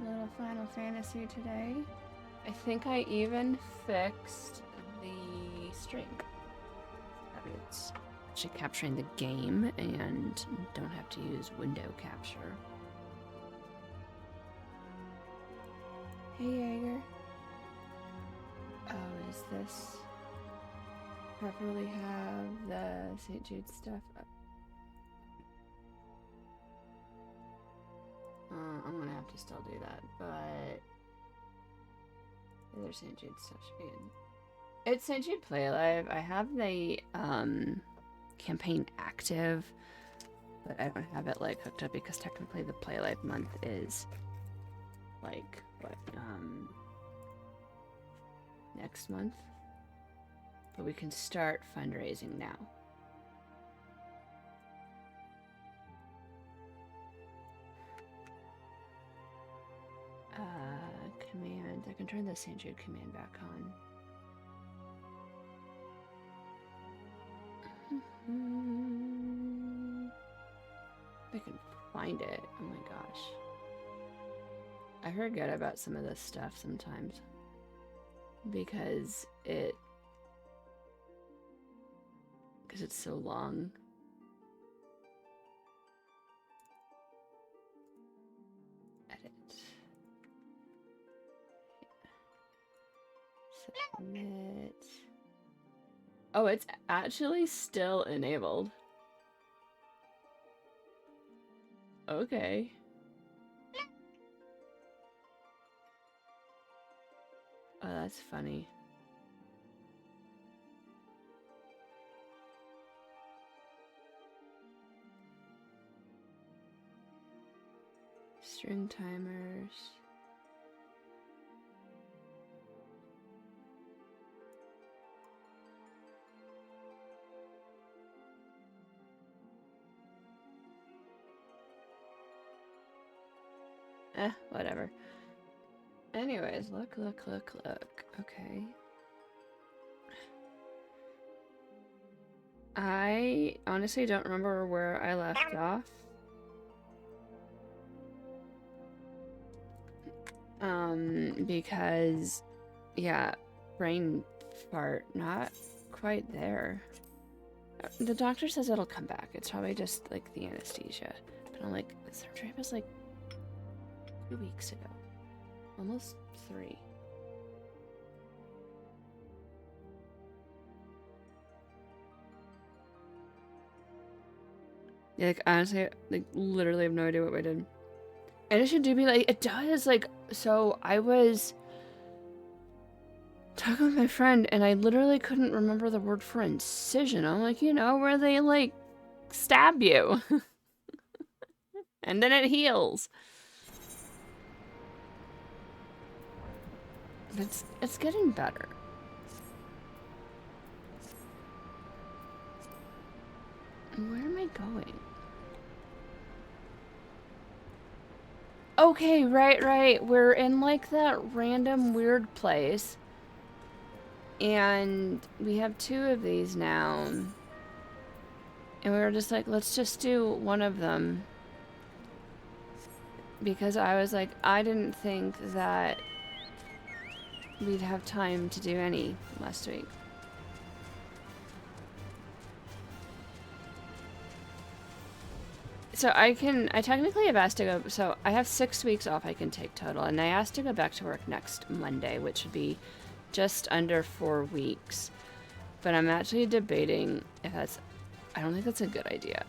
A little Final Fantasy today. I think I even fixed the stream. It's actually capturing the game and don't have to use window capture. Hey Jaeger. Oh, is this properly have the St. Jude stuff up? I'm gonna have to still do that, but the other St. Jude stuff should be in. It's St. Jude Play Live. I have the campaign active, but I don't have it like hooked up because technically the Play Live month is like what next month. But we can start fundraising now. Command. I can turn the St. Jude command back on. If I can find it. Oh my gosh. I forget about some of this stuff sometimes. Because it's so long. Edit. Submit. Oh, it's actually still enabled. Okay. Oh, that's funny. String timers. Whatever. Anyways, look. Okay. I honestly don't remember where I left off. Because, yeah, brain fart, not quite there. The doctor says it'll come back. It's probably just, like, the anesthesia. But I'm like, the surgery was, like, 2 weeks ago. Almost 3. Yeah, like, honestly, like, literally have no idea what we did. And it should do be, like, it does, like, so I was talking with my friend, and I literally couldn't remember the word for incision. I'm like, you know, where they, like, stab you. And then it heals. It's getting better. Where am I going? Okay, right. We're in, like, that random weird place. And we have 2 of these now. And we were just like, let's just do one of them. Because I was like, I didn't think that we'd have time to do any last week. So I technically have asked to go, so I have 6 weeks off I can take total. And I asked to go back to work next Monday, which would be just under 4 weeks. But I'm actually debating if I don't think that's a good idea.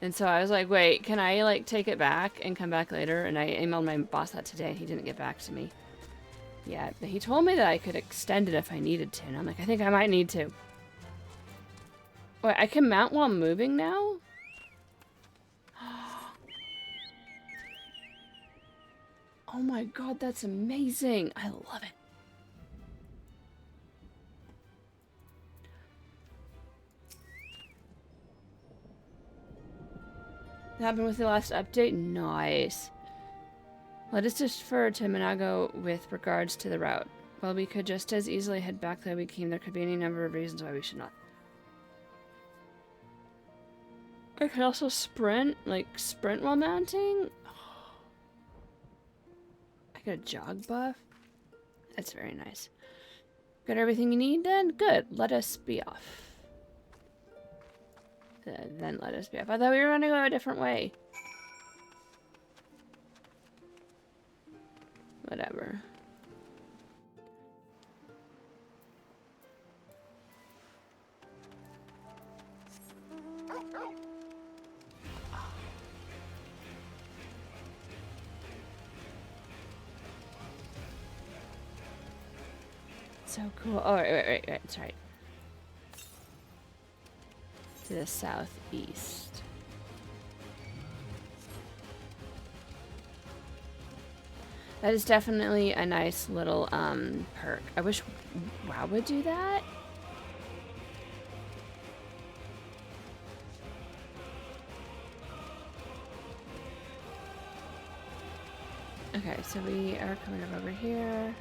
And so I was like, wait, can I, like, take it back and come back later? And I emailed my boss that today. He didn't get back to me yet. But he told me that I could extend it if I needed to. And I'm like, I think I might need to. Wait, I can mount while moving now? Oh my god, that's amazing. I love it. That happened with the last update? Nice. Let us defer to Minago with regards to the route. While we could just as easily head back the way we came, there could be any number of reasons why we should not. I could also sprint, like sprint while mounting? I got a jog buff. That's very nice. Got everything you need then? Good. Let us be off. Then let us be off. I thought we were going to go a different way. Whatever. So cool. Oh, right. Sorry. To the southeast. That is definitely a nice little perk. I wish WoW would do that. Okay, so we are coming up over here.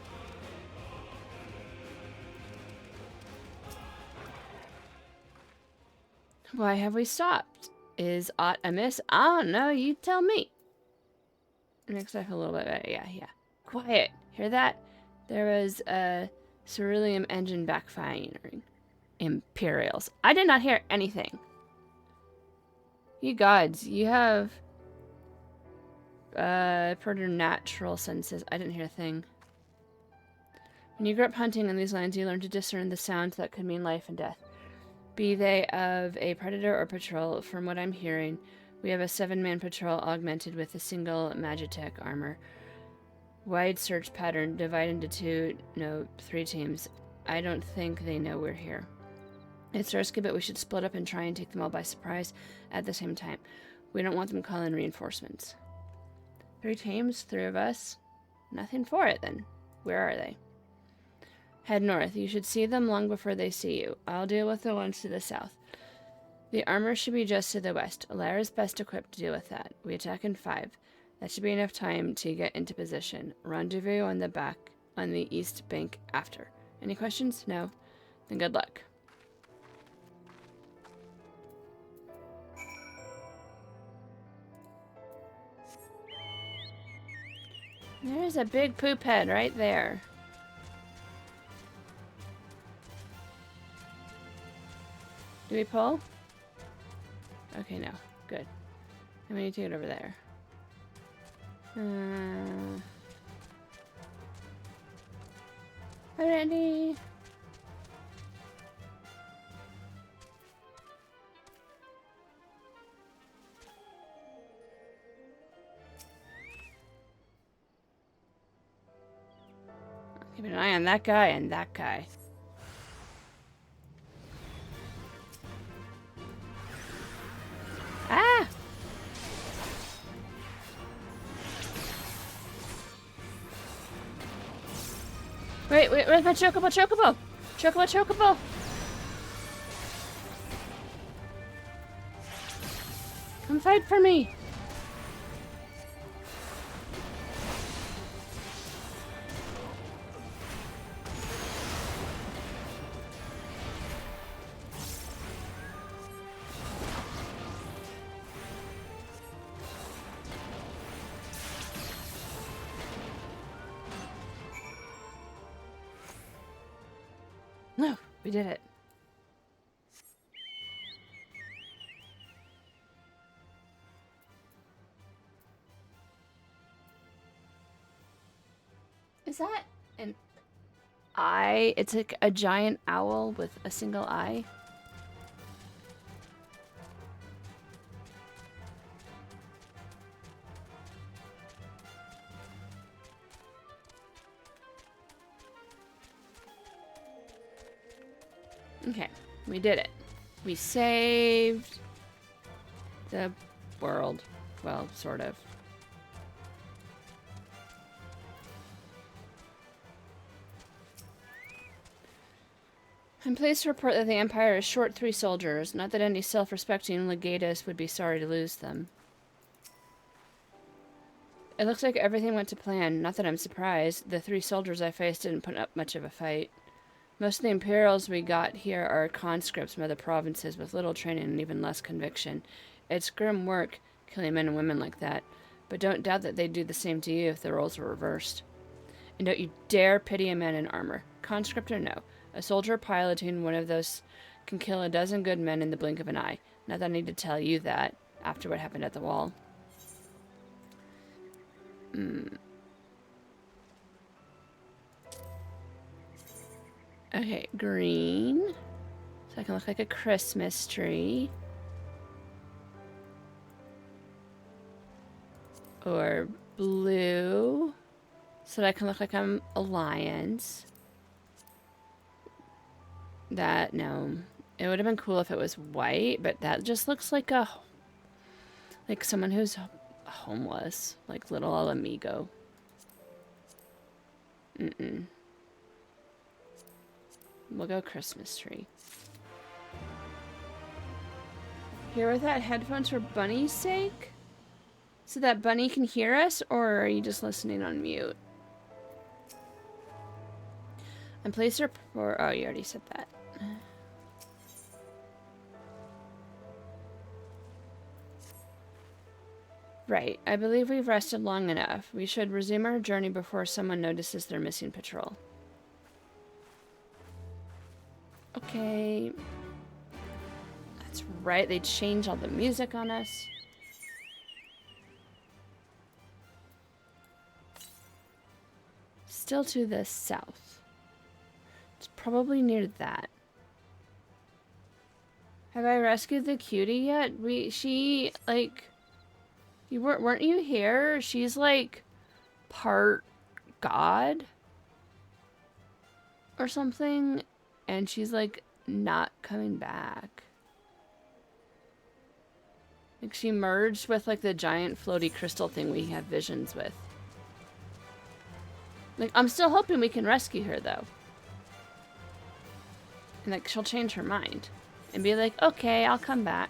Why have we stopped? Is aught amiss? I don't know, you tell me. Makes life a little bit better. Yeah. Quiet. Hear that? There was a ceruleum engine backfiring. Imperials. I did not hear anything. You gods, you have preternatural senses. I didn't hear a thing. When you grew up hunting in these lands, you learn to discern the sounds that could mean life and death. Be they of a predator or patrol. From what I'm hearing, we have a 7-man patrol augmented with a single Magitech armor. Wide search pattern, divide into 3 teams. I don't think they know we're here. It's risky, but we should split up and try and take them all by surprise at the same time. We don't want them calling reinforcements. 3 teams, 3 of us. Nothing for it then. Where are they? Head north. You should see them long before they see you. I'll deal with the ones to the south. The armor should be just to the west. Lara's best equipped to deal with that. We attack in 5. That should be enough time to get into position. Rendezvous on the east bank after. Any questions? No? Then good luck. There's a big poop head right there. Do we pull? Okay, no. Good. And we need to get over there. Ready? Keep an eye on that guy and that guy. Ah! Wait, where's my chocobo? Chocobo! Come fight for me! No, we did it. Is that an eye? It's like a giant owl with a single eye. Okay, we did it. We saved the world. Well, sort of. I'm pleased to report that the Empire is short 3 soldiers. Not that any self-respecting legatus would be sorry to lose them. It looks like everything went to plan. Not that I'm surprised. The 3 soldiers I faced didn't put up much of a fight. Most of the Imperials we got here are conscripts from other provinces with little training and even less conviction. It's grim work, killing men and women like that. But don't doubt that they'd do the same to you if the roles were reversed. And don't you dare pity a man in armor. Conscript or no. A soldier piloting one of those can kill a dozen good men in the blink of an eye. Not that I need to tell you that after what happened at the wall. Okay, green. So I can look like a Christmas tree. Or blue. So that I can look like I'm a lions. That, no. It would have been cool if it was white, but that just looks like a... like someone who's homeless. Like little El Amigo. Mm-mm. We'll go Christmas tree. Here with that headphones for Bunny's sake? So that Bunny can hear us, or are you just listening on mute? And place her for... oh, you already said that. Right. I believe we've rested long enough. We should resume our journey before someone notices their missing patrol. Okay. That's right. They changed all the music on us. Still to the south. It's probably near that. Have I rescued the cutie yet? She, like... weren't you here? She's like part god or something, and she's like not coming back. Like she merged with like the giant floaty crystal thing we have visions with. Like I'm still hoping we can rescue her though. And like she'll change her mind and be like, okay, I'll come back.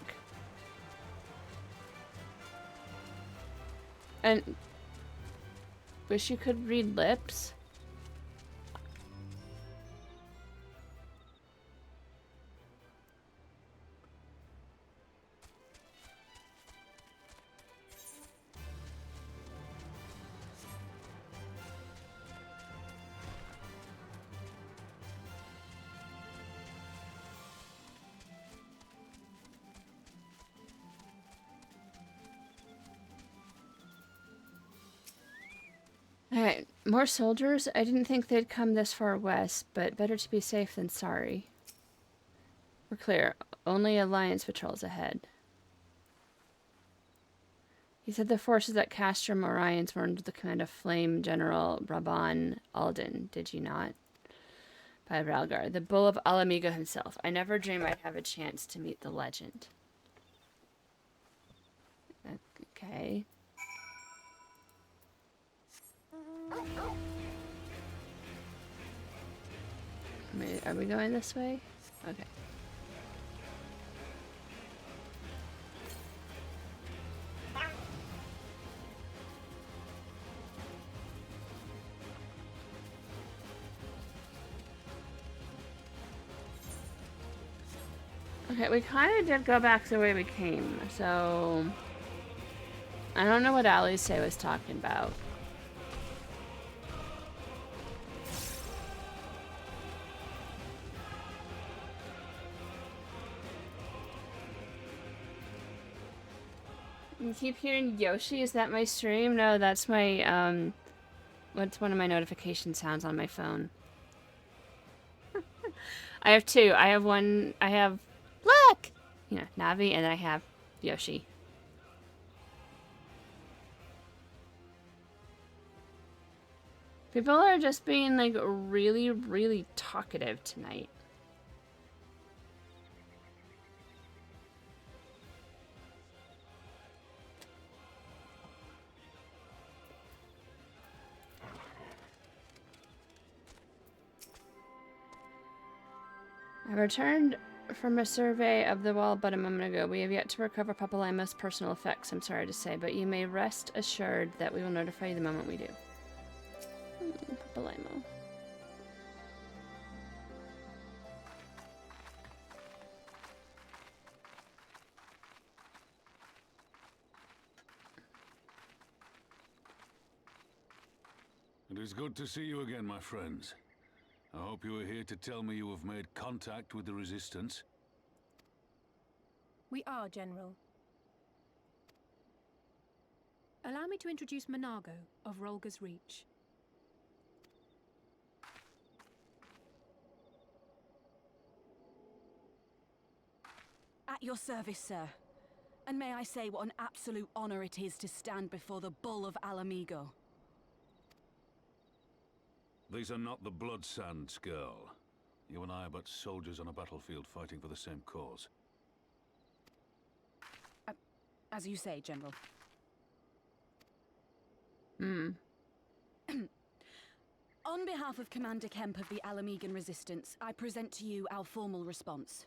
And wish you could read lips. Alright, more soldiers? I didn't think they'd come this far west, but better to be safe than sorry. We're clear. Only Alliance patrols ahead. He said the forces at Castrum Orions were under the command of Flame General Raban Alden, did you not? By Ralgar, the bull of Alamigo himself. I never dreamed I'd have a chance to meet the legend. Okay. Are we going this way? Okay. Okay, we kind of did go back the way we came, so... I don't know what Alice was talking about. You keep hearing Yoshi? Is that my stream? No, that's my, what's one of my notification sounds on my phone? I have two. I have one, I have, look! You know, Navi, and I have Yoshi. People are just being, like, really, really talkative tonight. I returned from a survey of the wall but a moment ago. We have yet to recover Papalaima's personal effects, I'm sorry to say, but you may rest assured that we will notify you the moment we do. Papalaimo. It is good to see you again, my friends. I hope you are here to tell me you have made contact with the Resistance. We are, General. Allow me to introduce Monago of Rolga's Reach. At your service, sir. And may I say what an absolute honor it is to stand before the Bull of Alamigo. These are not the Blood Sands, girl. You and I are but soldiers on a battlefield fighting for the same cause. As you say, General. On behalf of Commander Kemp of the Alamigan Resistance, I present to you our formal response.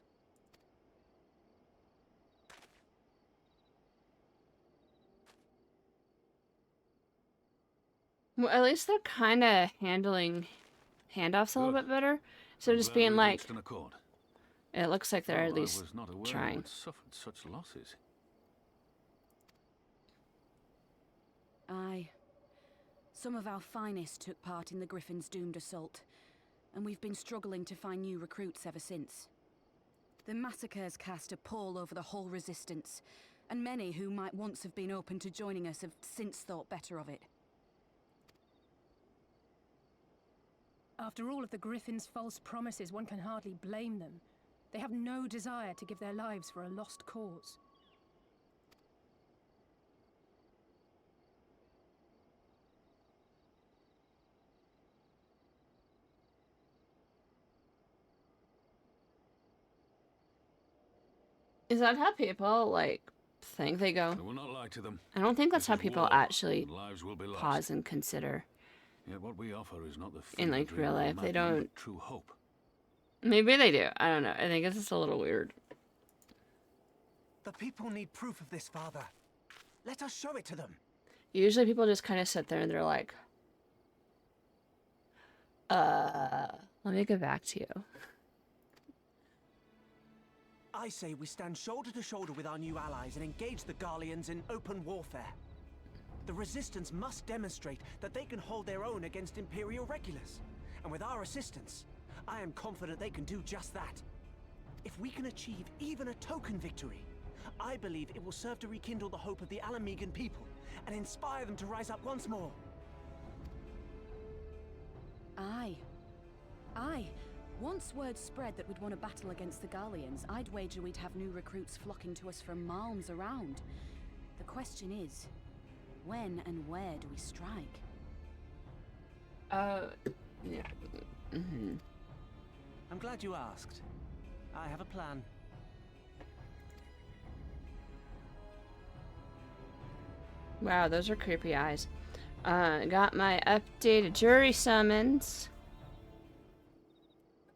Well, at least they're kind of handling handoffs a little bit better. So just being like, it looks like they're at least trying. Suffered such losses. Aye. Some of our finest took part in the Griffin's doomed assault, and we've been struggling to find new recruits ever since. The massacres cast a pall over the whole Resistance, and many who might once have been open to joining us have since thought better of it. After all of the Griffin's false promises, one can hardly blame them. They have no desire to give their lives for a lost cause. Is that how people, like, think they go? I will not lie to them. I don't think that's how people actually Lives will be lost. pause and consider. Yet what we offer is not the In, like, real life, they don't... true hope. Maybe they do. I don't know. I think it's just a little weird. The people need proof of this, Father. Let us show it to them. Usually people just kind of sit there and they're like, let me get back to you. I say we stand shoulder to shoulder with our new allies and engage the Garleans in open warfare. The Resistance must demonstrate that they can hold their own against Imperial regulars. And with our assistance, I am confident they can do just that. If we can achieve even a token victory, I believe it will serve to rekindle the hope of the Alamigan people and inspire them to rise up once more. Aye. Aye. Once word spread that we'd won a battle against the Garleans, I'd wager we'd have new recruits flocking to us from miles around. The question is, when and where do we strike? Yeah. Mm-hmm. I'm glad you asked. I have a plan. Wow, those are creepy eyes. Got my updated jury summons.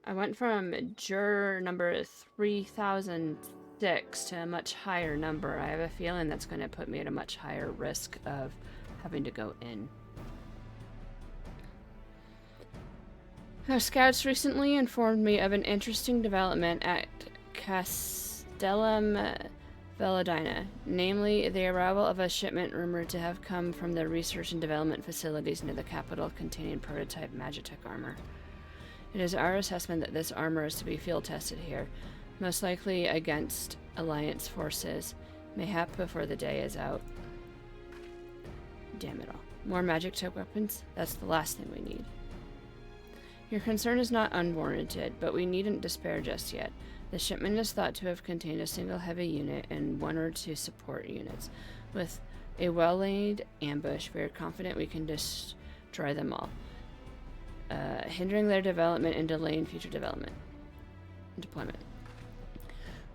I went from juror number 3006 to a much higher number. I have a feeling that's going to put me at a much higher risk of having to go in. Our scouts recently informed me of an interesting development at Castellum Veladina, namely the arrival of a shipment rumored to have come from the research and development facilities near the capital containing prototype Magitech armor. It is our assessment that this armor is to be field tested here, most likely against Alliance forces, mayhap before the day is out. Damn it all. More Magitech weapons? That's the last thing we need. Your concern is not unwarranted, but we needn't despair just yet. The shipment is thought to have contained a single heavy unit and one or two support units. With a well-laid ambush, we are confident we can destroy them all, hindering their development and delaying future deployment.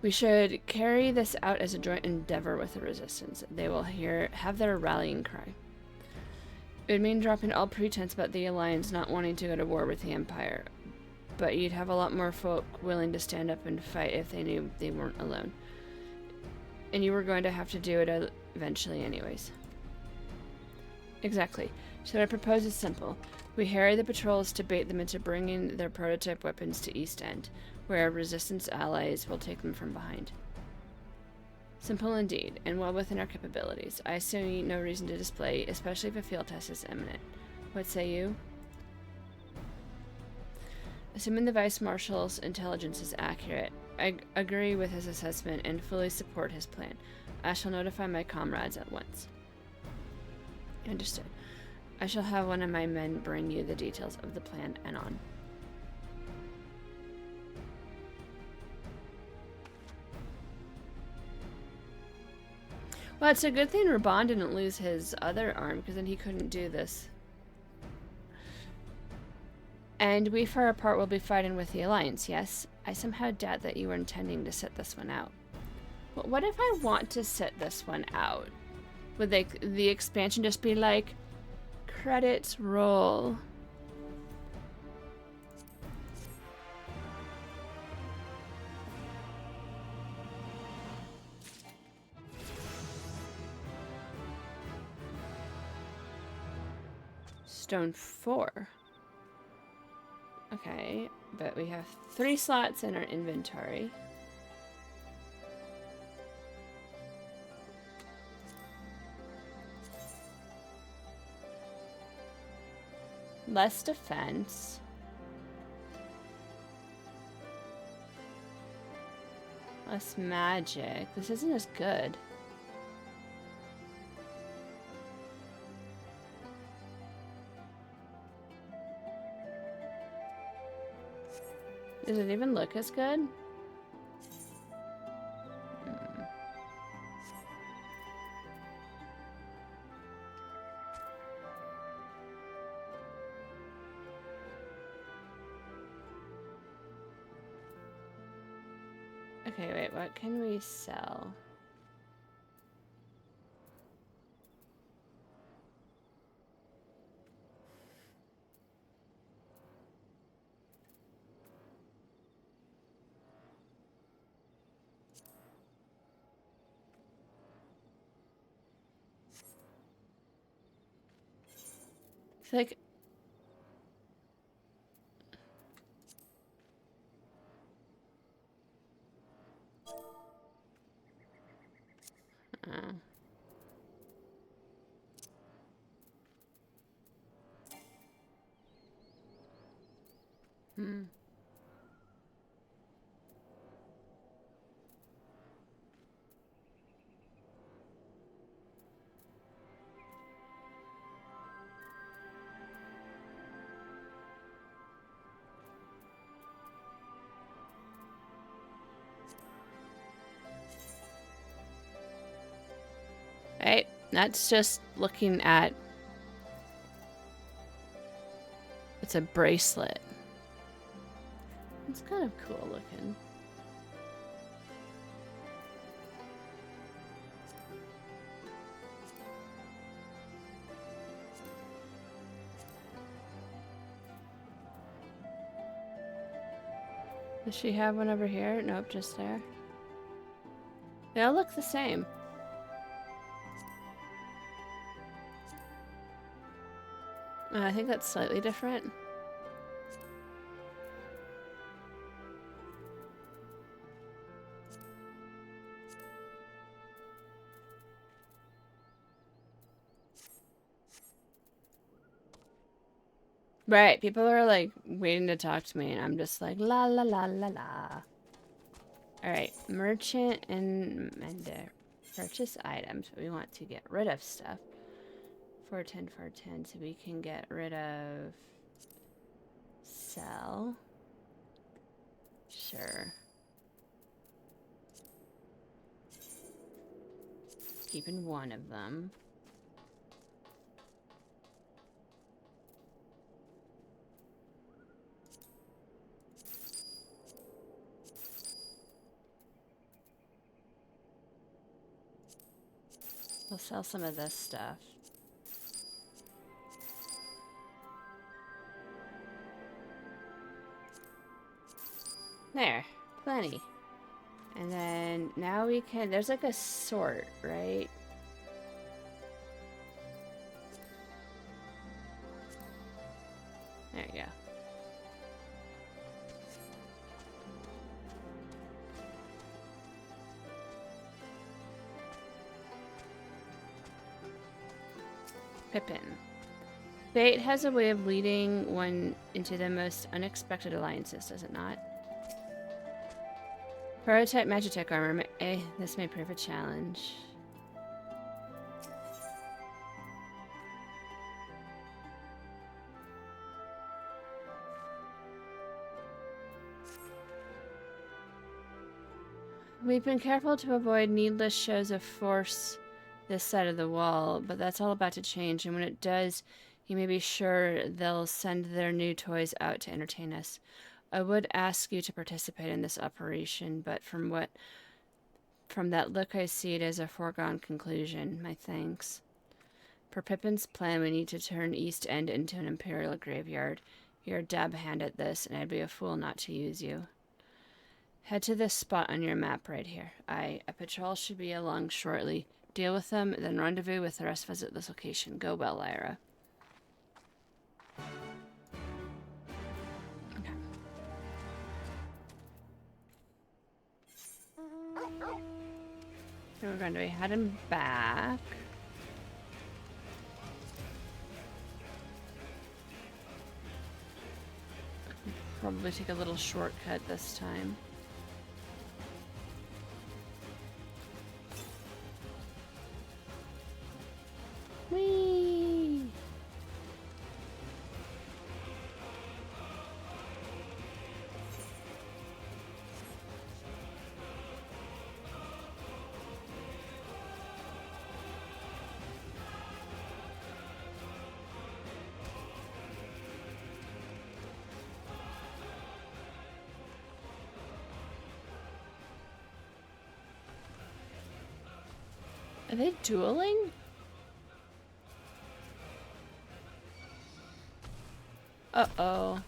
We should carry this out as a joint endeavor with the Resistance. They will have their rallying cry. It would mean dropping all pretense about the Alliance not wanting to go to war with the Empire, but you'd have a lot more folk willing to stand up and fight if they knew they weren't alone. And you were going to have to do it eventually anyways. Exactly. So what I propose is simple. We harry the patrols to bait them into bringing their prototype weapons to East End, where our Resistance allies will take them from behind. Simple indeed, and well within our capabilities. I see no reason to display, especially if a field test is imminent. What say you? Assuming the Vice Marshal's intelligence is accurate, I agree with his assessment and fully support his plan. I shall notify my comrades at once. Understood. I shall have one of my men bring you the details of the plan and on. Well, it's a good thing Raban didn't lose his other arm, because then he couldn't do this. And we far apart will be fighting with the Alliance, yes? I somehow doubt that you were intending to set this one out. But what if I want to set this one out? Would the expansion just be like, credits roll? Stone 4. Okay, but we have 3 slots in our inventory. Less defense. Less magic. This isn't as good. Does it even look as good? Okay, wait, what can we sell? It's like right, that's just looking at. It's a bracelet. It's kind of cool looking. Does she have one over here? Nope, just there. They all look the same. I think that's slightly different. Right, people are like waiting to talk to me, and I'm just like la la la la la. Alright, merchant and purchase items. We want to get rid of stuff. 410, 410, so we can get rid of sell. Sure. Keeping one of them. We'll sell some of this stuff. There, plenty. And then now we can, there's like a sort, right? There you go. Pippin. Fate has a way of leading one into the most unexpected alliances, does it not? Prototype Magitech armor. This may prove a challenge. We've been careful to avoid needless shows of force this side of the wall, but that's all about to change, and when it does, you may be sure they'll send their new toys out to entertain us. I would ask you to participate in this operation, but from that look I see it as a foregone conclusion. My thanks. Per Pippin's plan, we need to turn East End into an Imperial graveyard. You're a dab hand at this, and I'd be a fool not to use you. Head to this spot on your map right here. A patrol should be along shortly. Deal with them, then rendezvous with the rest of us at this location. Go well, Lyra. Okay. So we're going to be heading back. Probably take a little shortcut this time. Whee! Are they dueling? Uh-oh.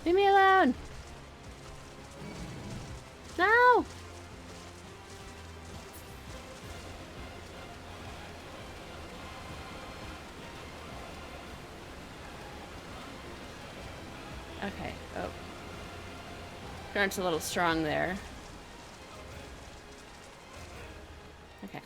Leave me alone! No! Okay, oh. Grunt's a little strong there. Okay.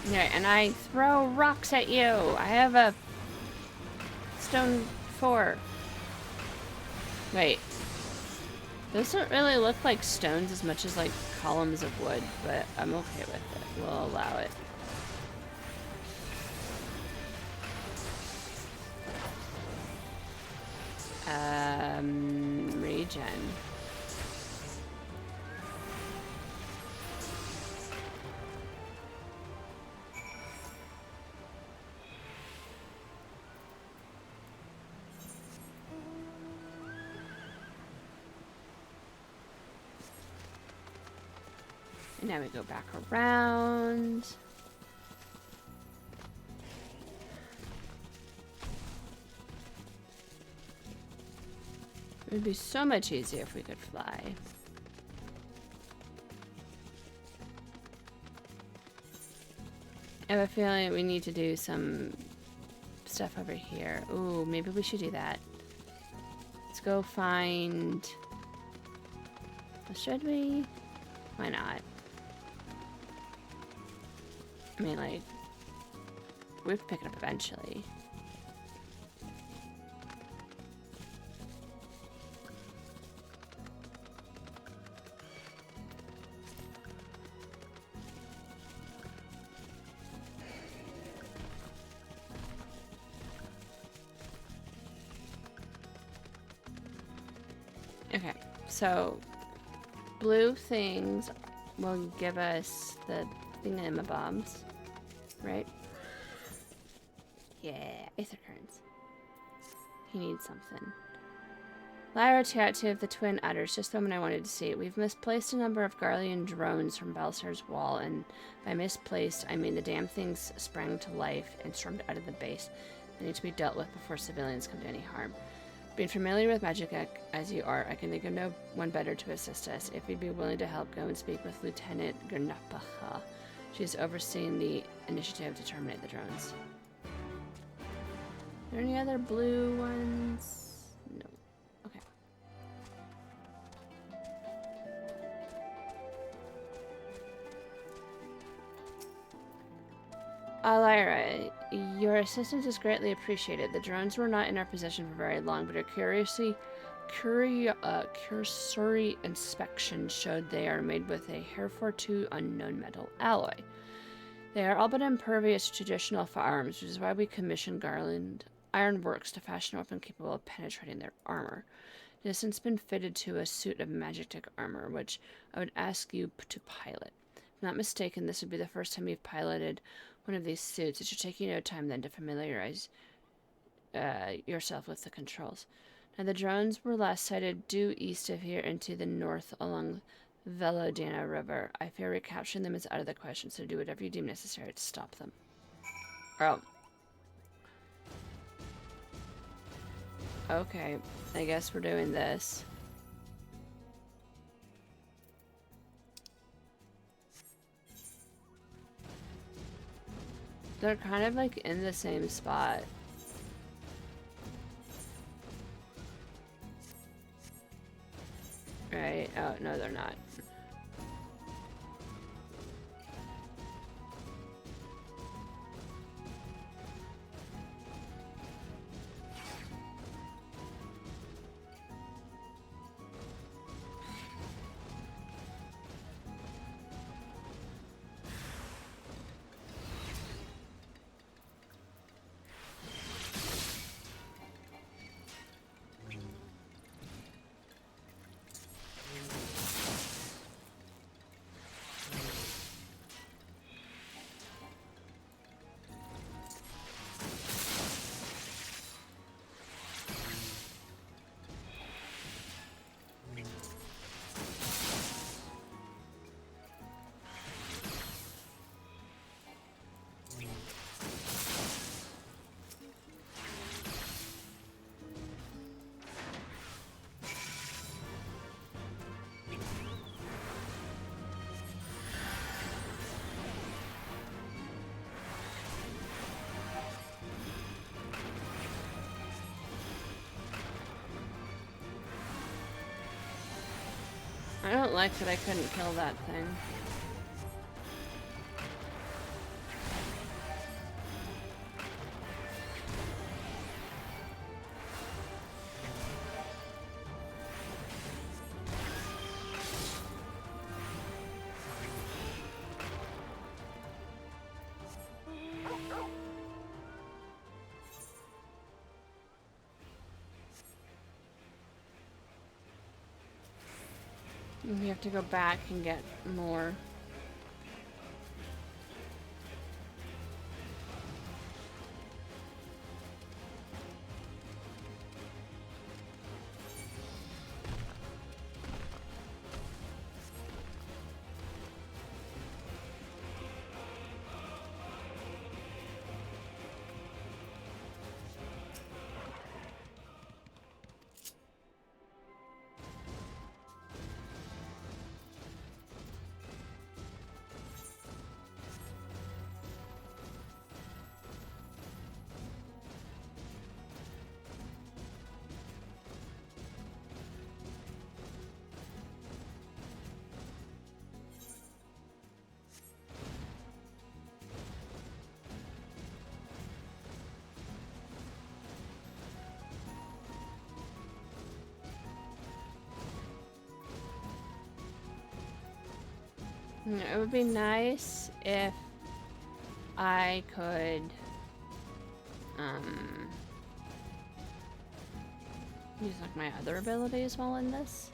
Okay, and I throw rocks at you. I have a stone 4. Wait. Those don't really look like stones as much as like columns of wood, but I'm okay with it. We'll allow it. Regen. And now we go back around. It would be so much easier if we could fly. I have a feeling we need to do some stuff over here. Ooh, maybe we should do that. Let's go find... Should we? Why not? I mean, like, we have to pick it up eventually. Okay, so blue things will give us the thingamabobs, right? Yeah, Aether Currents. He needs something. Lyra Two of the Twin Udders, just the one I wanted to see. We've misplaced a number of Garlean drones from Balsar's wall, and by misplaced, I mean the damn things sprang to life and stormed out of the base. They need to be dealt with before civilians come to any harm. Being familiar with magic as you are, I can think of no one better to assist us. If you'd be willing to help, go and speak with Lieutenant Gernapaha. She's overseeing the initiative to terminate the drones. Are there any other blue ones? No. Okay. Lyra, your assistance is greatly appreciated. The drones were not in our possession for very long, but our cursory inspection showed they are made with a heretofore unknown metal alloy. They are all but impervious to traditional firearms, which is why we commissioned Garland Ironworks to fashion a weapon capable of penetrating their armor. It has since been fitted to a suit of magic armor, which I would ask you to pilot. If I'm not mistaken, this would be the first time you've piloted one of these suits. It should take you no time then to familiarize yourself with the controls. Now, the drones were last sighted due east of here and to the north along Velodana River. I fear recapturing them is out of the question, so do whatever you deem necessary to stop them. Oh. Okay, I guess we're doing this. They're kind of like in the same spot. Right? Oh, no, they're not. I don't like that I couldn't kill that thing. We have to go back and get more. It would be nice if I could use like my other abilities while in this.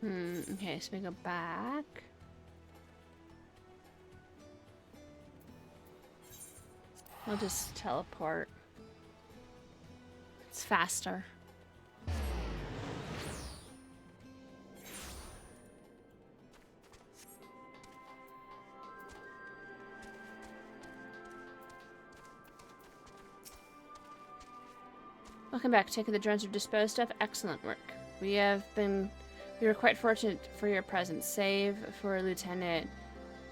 Okay, so we go back. We'll just teleport. It's faster. Welcome back. Taking the drones are disposed of. Excellent work. We were quite fortunate for your presence. Save for Lieutenant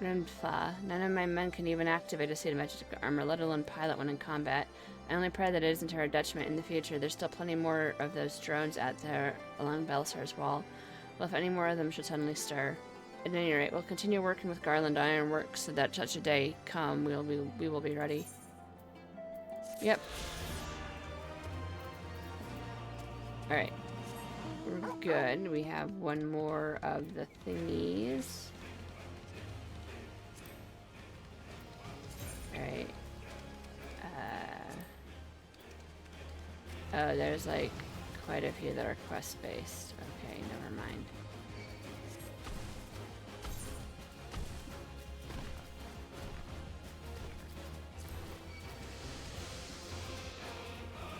Grimfla. None of my men can even activate a suit of magic armor, let alone pilot one in combat. I only pray that it isn't to our detriment in the future. There's still plenty more of those drones out there along Belsar's wall. Well, if any more of them should suddenly stir. At any rate, we'll continue working with Garland Ironworks so that such a day come, we will be ready. Yep. Alright. We're good. We have one more of the thingies. Alright. Oh, there's like quite a few that are quest-based. Okay, never mind.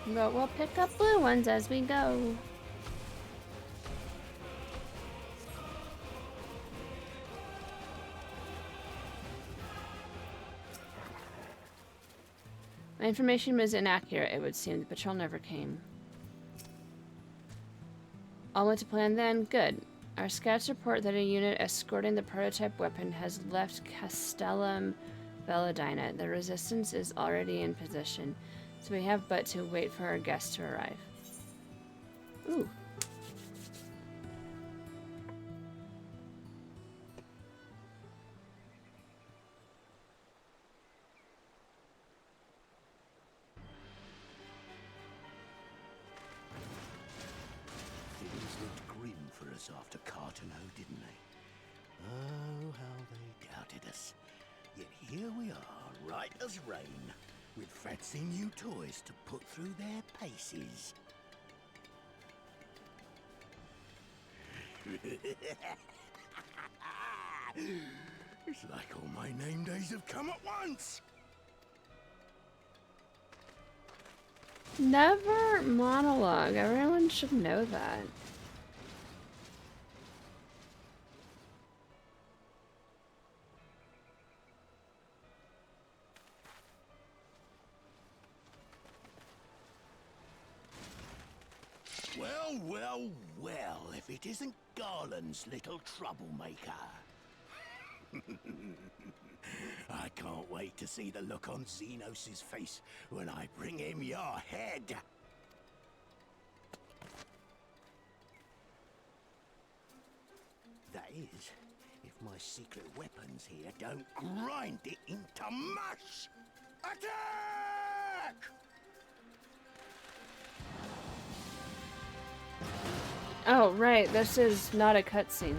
But we'll pick up blue ones as we go. My information was inaccurate, it would seem. The patrol never came. All went to plan then? Good. Our scouts report that a unit escorting the prototype weapon has left Castellum Veladina. The resistance is already in position, so we have but to wait for our guests to arrive. Ooh. After Cartano, didn't they? Oh, how they doubted us. Yet here we are, right as rain, with fancy new toys to put through their paces. It's like all my name days have come at once. Never monologue. Everyone should know that. Well, well, well, if it isn't Garland's little troublemaker. I can't wait to see the look on Xenos' face when I bring him your head. That is, if my secret weapons here don't grind it into mush. Attack! Oh, right. This is not a cutscene.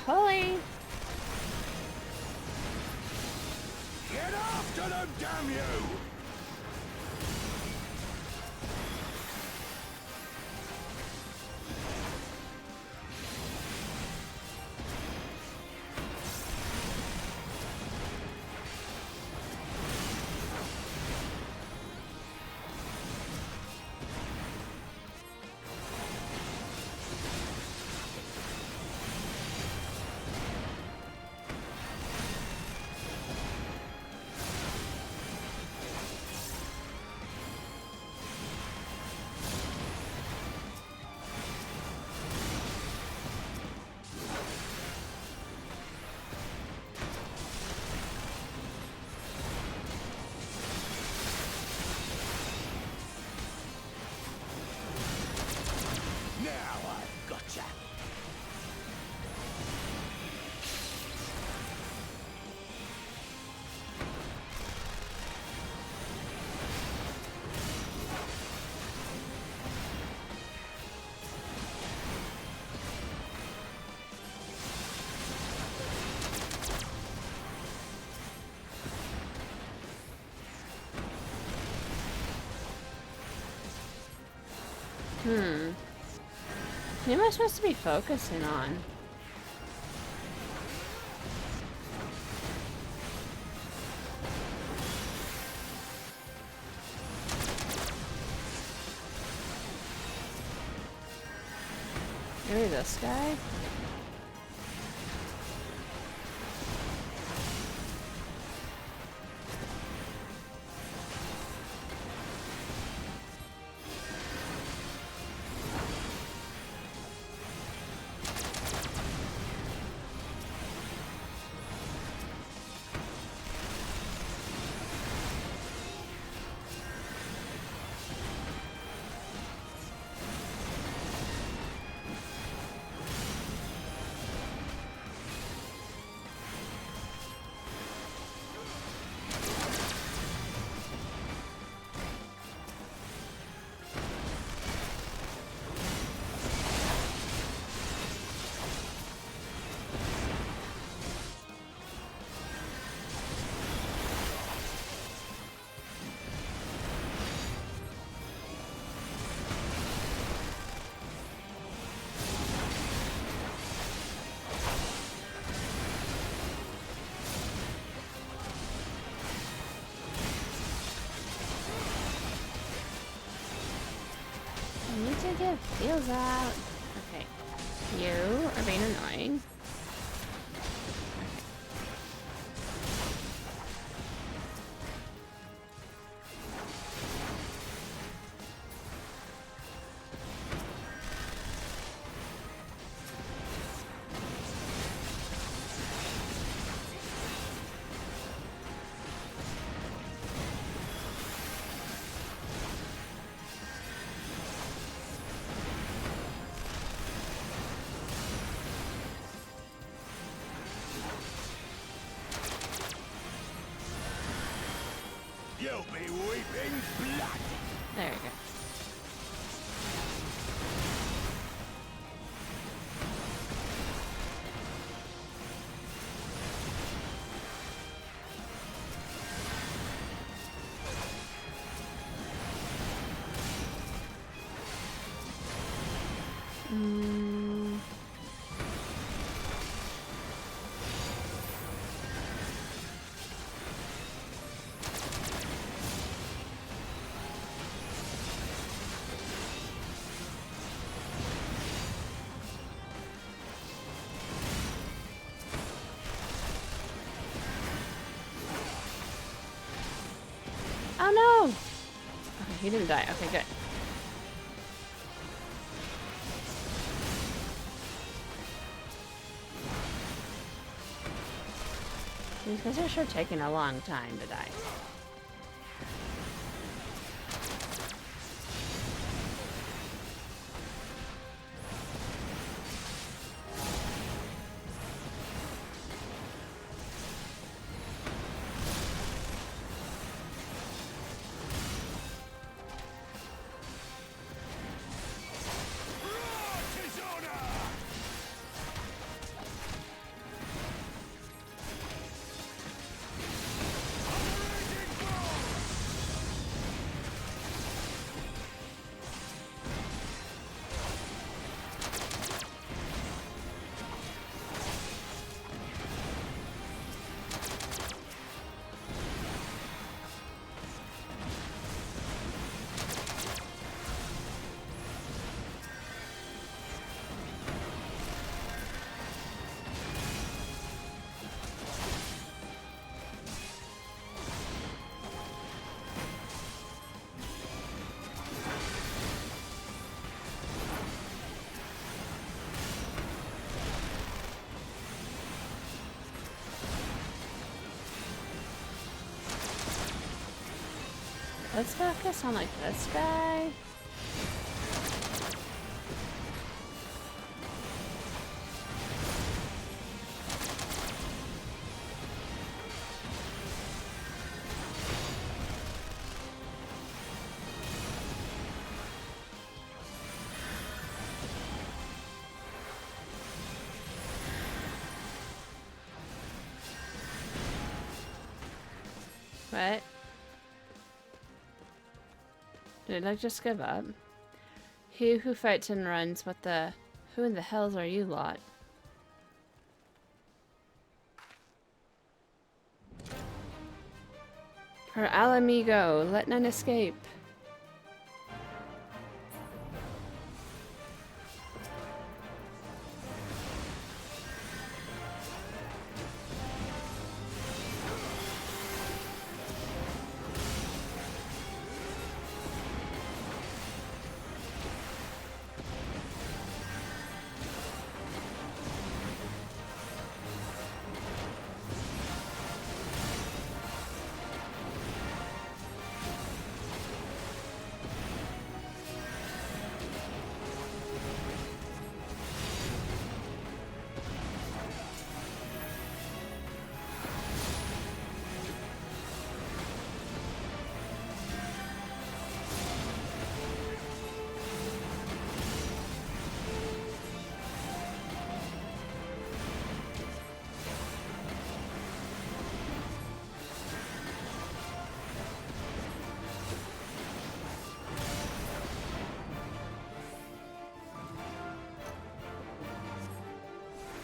Ahoy! Get after them, damn you! Who am I supposed to be focusing on? Maybe this guy? I need to get feels out. Okay. You are being annoying. You'll be weeping blood. There we go. Oh no! Okay, he didn't die. Okay, good. These guys are sure taking a long time to die. Let's focus on like this guy. What? Did I just give up? He who fights and runs, what the... Who in the hells are you lot? For Alamigo, let none escape.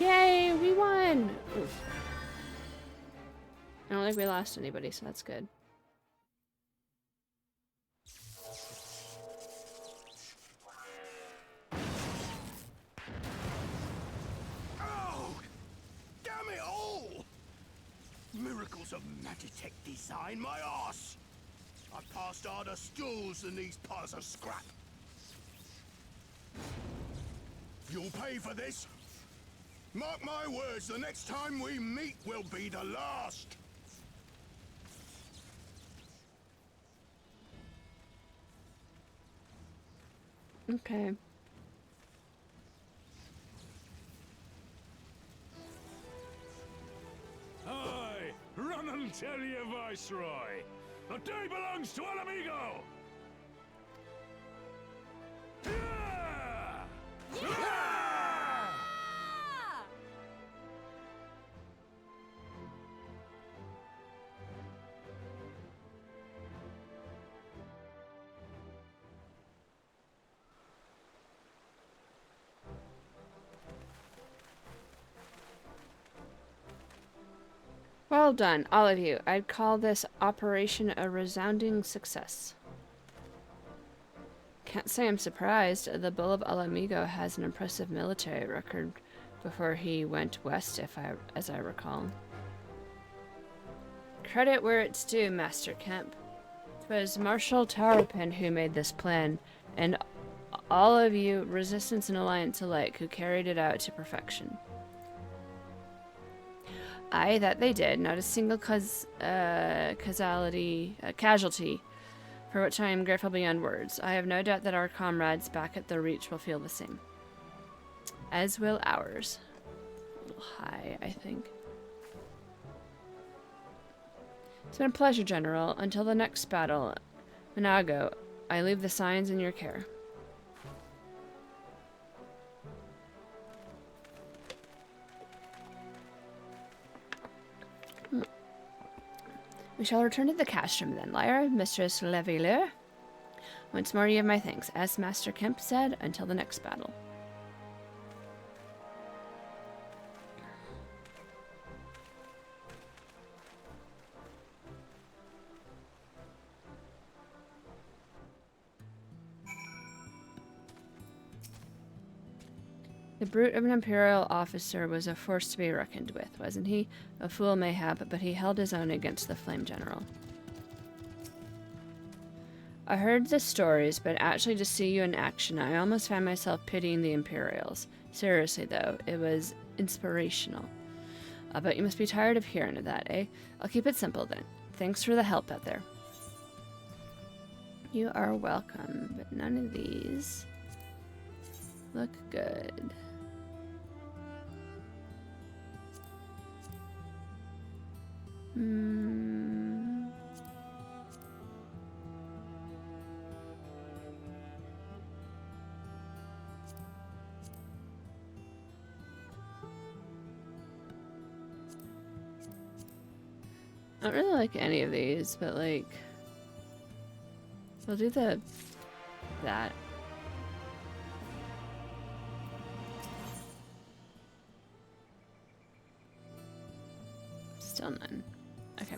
Yay, we won! Oof. I don't think we lost anybody, so that's good. Oh! Damn it all! Miracles of Magitech design, my arse! I passed harder stools than these piles of scrap. You'll pay for this. Mark my words, the next time we meet will be the last. Okay. Aye, run and tell your viceroy. The day belongs to Alamigo. Yeah! Well done, all of you. I'd call this operation a resounding success. Can't say I'm surprised. The Bull of Alamigo has an impressive military record before he went west, as I recall. Credit where it's due, Master Kemp. It was Marshal Terrapin who made this plan, and all of you, Resistance and Alliance alike, who carried it out to perfection. Aye, that they did. Not a single casualty, for which I am grateful beyond words. I have no doubt that our comrades back at the Reach will feel the same. As will ours. A little high, I think. It's been a pleasure, General. Until the next battle, Minago, I leave the signs in your care. We shall return to the castrum then, Lyra, Mistress Leveilleur. Once more you have my thanks. As Master Kemp said, until the next battle. The brute of an Imperial officer was a force to be reckoned with, wasn't he? A fool mayhap, but he held his own against the Flame General. I heard the stories, but actually to see you in action, I almost found myself pitying the Imperials. Seriously, though, it was inspirational. I bet you must be tired of hearing of that, eh? I'll keep it simple, then. Thanks for the help out there. You are welcome, but none of these look good. I don't really like any of these, but like, we'll do that. Still none. Okay.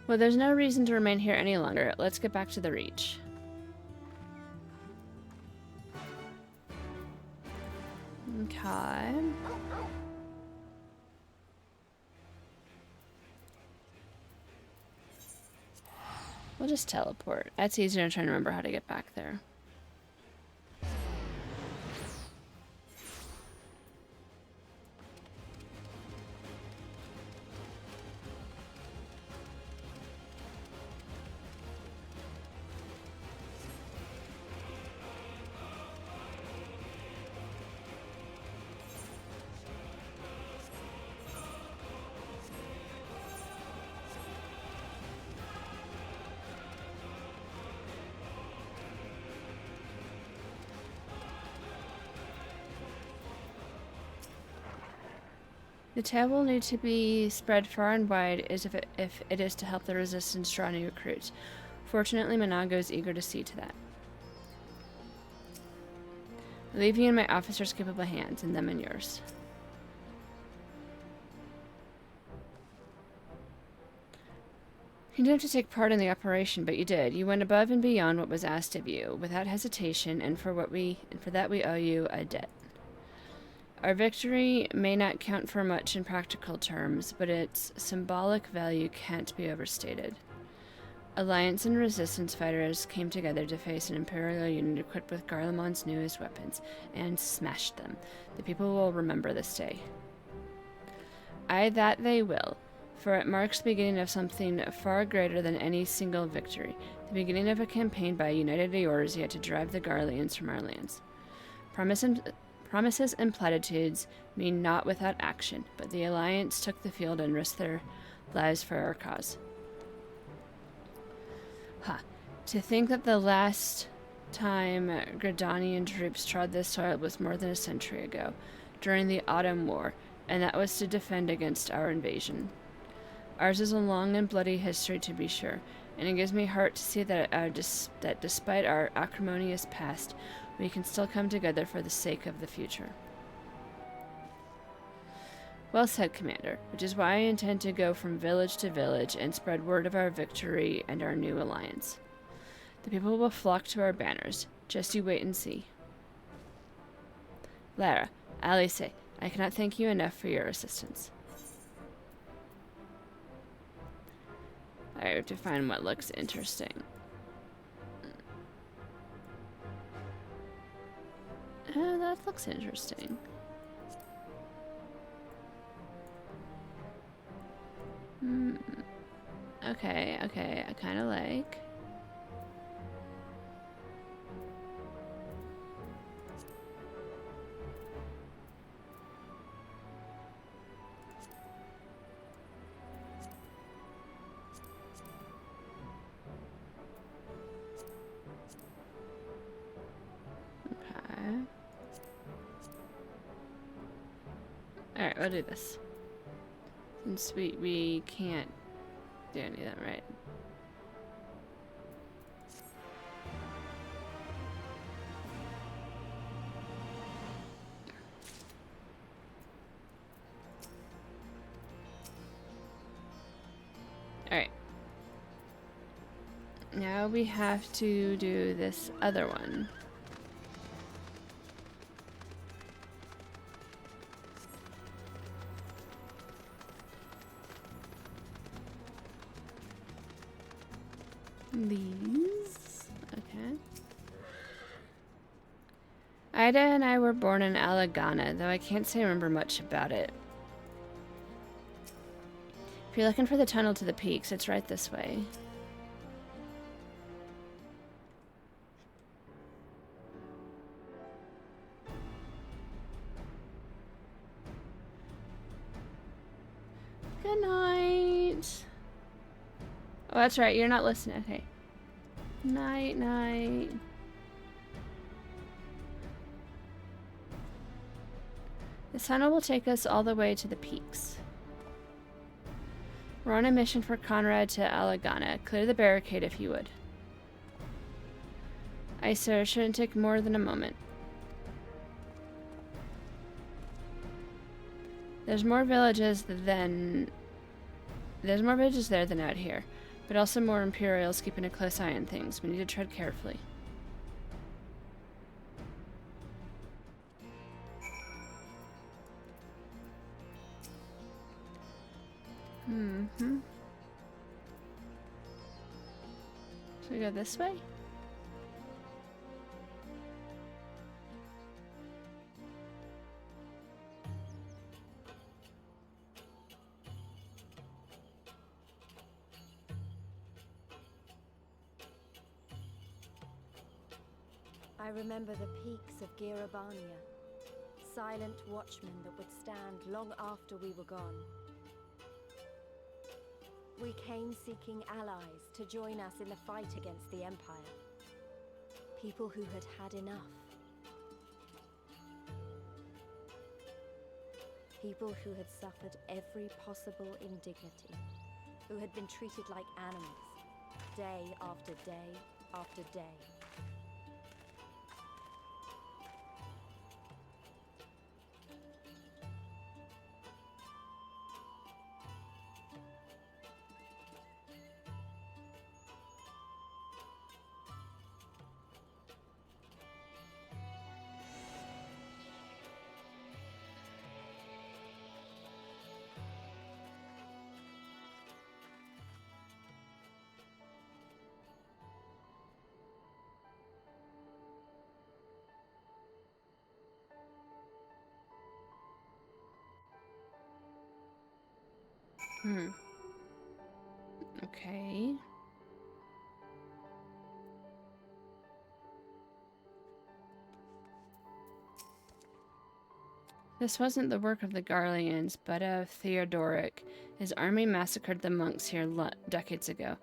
Well, there's no reason to remain here any longer. Let's get back to the Reach. Okay. We'll just teleport. That's easier than trying to remember how to get back there. The tale will need to be spread far and wide if it is to help the Resistance draw new recruits. Fortunately, Monago is eager to see to that. I leave you in my officer's capable hands, and them in yours. You didn't have to take part in the operation, but you did. You went above and beyond what was asked of you, without hesitation, and for that we owe you a debt. Our victory may not count for much in practical terms, but its symbolic value can't be overstated. Alliance and Resistance fighters came together to face an Imperial unit equipped with Garlemon's newest weapons, and smashed them. The people will remember this day. Aye, that they will, for it marks the beginning of something far greater than any single victory, the beginning of a campaign by united Eorzea to drive the Garleans from our lands. Promises and platitudes mean naught without action, but the Alliance took the field and risked their lives for our cause. To think that the last time Gridanian troops trod this soil was more than a century ago, during the Autumn War, and that was to defend against our invasion. Ours is a long and bloody history, to be sure, and it gives me heart to see that that despite our acrimonious past, we can still come together for the sake of the future. Well said, Commander, which is why I intend to go from village to village and spread word of our victory and our new alliance. The people will flock to our banners. Just you wait and see. Lara, Alice, I cannot thank you enough for your assistance. I have to find what looks interesting. Oh, that looks interesting. Okay, I kind of like. Okay. Alright, we'll do this. Since we can't do any of that, right? Alright. Now we have to do this other one. These. Okay. Ida and I were born in Alagana, though I can't say I remember much about it. If you're looking for the tunnel to the peaks, it's right this way. Good night. Oh, that's right. You're not listening. Okay. Night, night. The tunnel will take us all the way to the peaks. We're on a mission for Conrad to Alagana. Clear the barricade if you would. Aye, sir. Shouldn't take more than a moment. There's more villages than There's more villages there than out here, but also more Imperials keeping a close eye on things. We need to tread carefully. Should we go this way? I remember the peaks of Girabania, silent watchmen that would stand long after we were gone. We came seeking allies to join us in the fight against the Empire. People who had had enough. People who had suffered every possible indignity. Who had been treated like animals, day after day after day. Okay. This wasn't the work of the Garleans, but of Theodoric. His army massacred the monks here decades ago.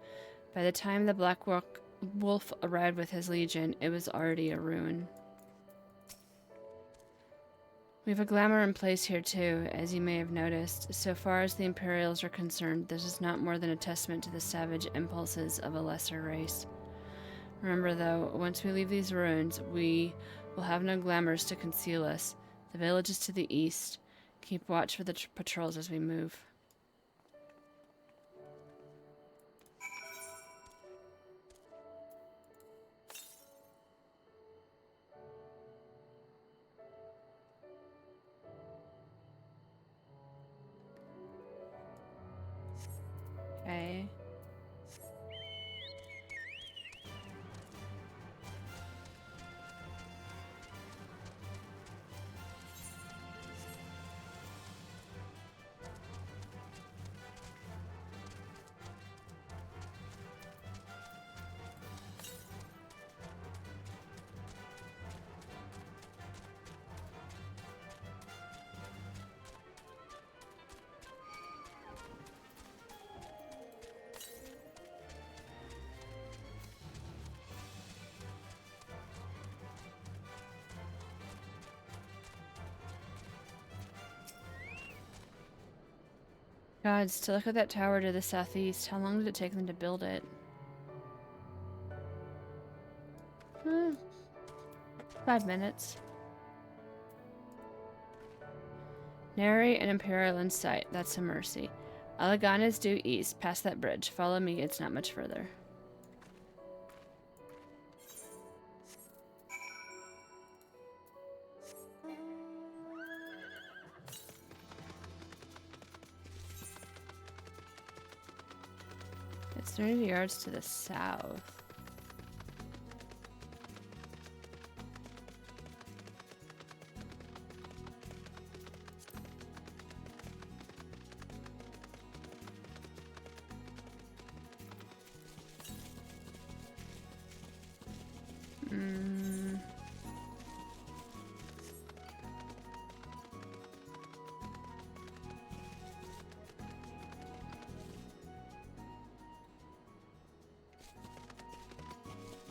By the time the Black Wolf arrived with his legion, it was already a ruin. We have a glamour in place here too, as you may have noticed. So far as the Imperials are concerned, this is not more than a testament to the savage impulses of a lesser race. Remember though, once we leave these ruins, we will have no glamours to conceal us. The village is to the east. Keep watch for the patrols as we move. Okay. Gods, to look at that tower to the southeast, how long did it take them to build it? 5 minutes. Nary an Imperial in sight. That's a mercy. Alagan is due east, past that bridge. Follow me, it's not much further. It's 30 yards to the south.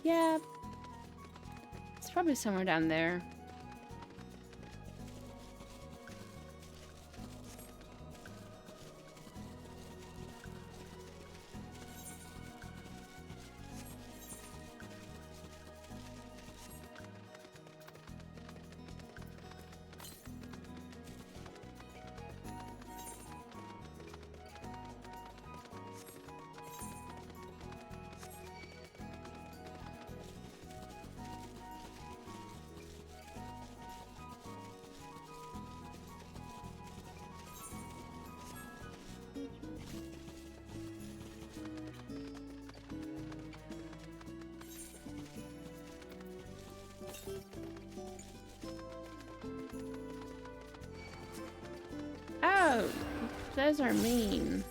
Yeah, it's probably somewhere down there. those are mean.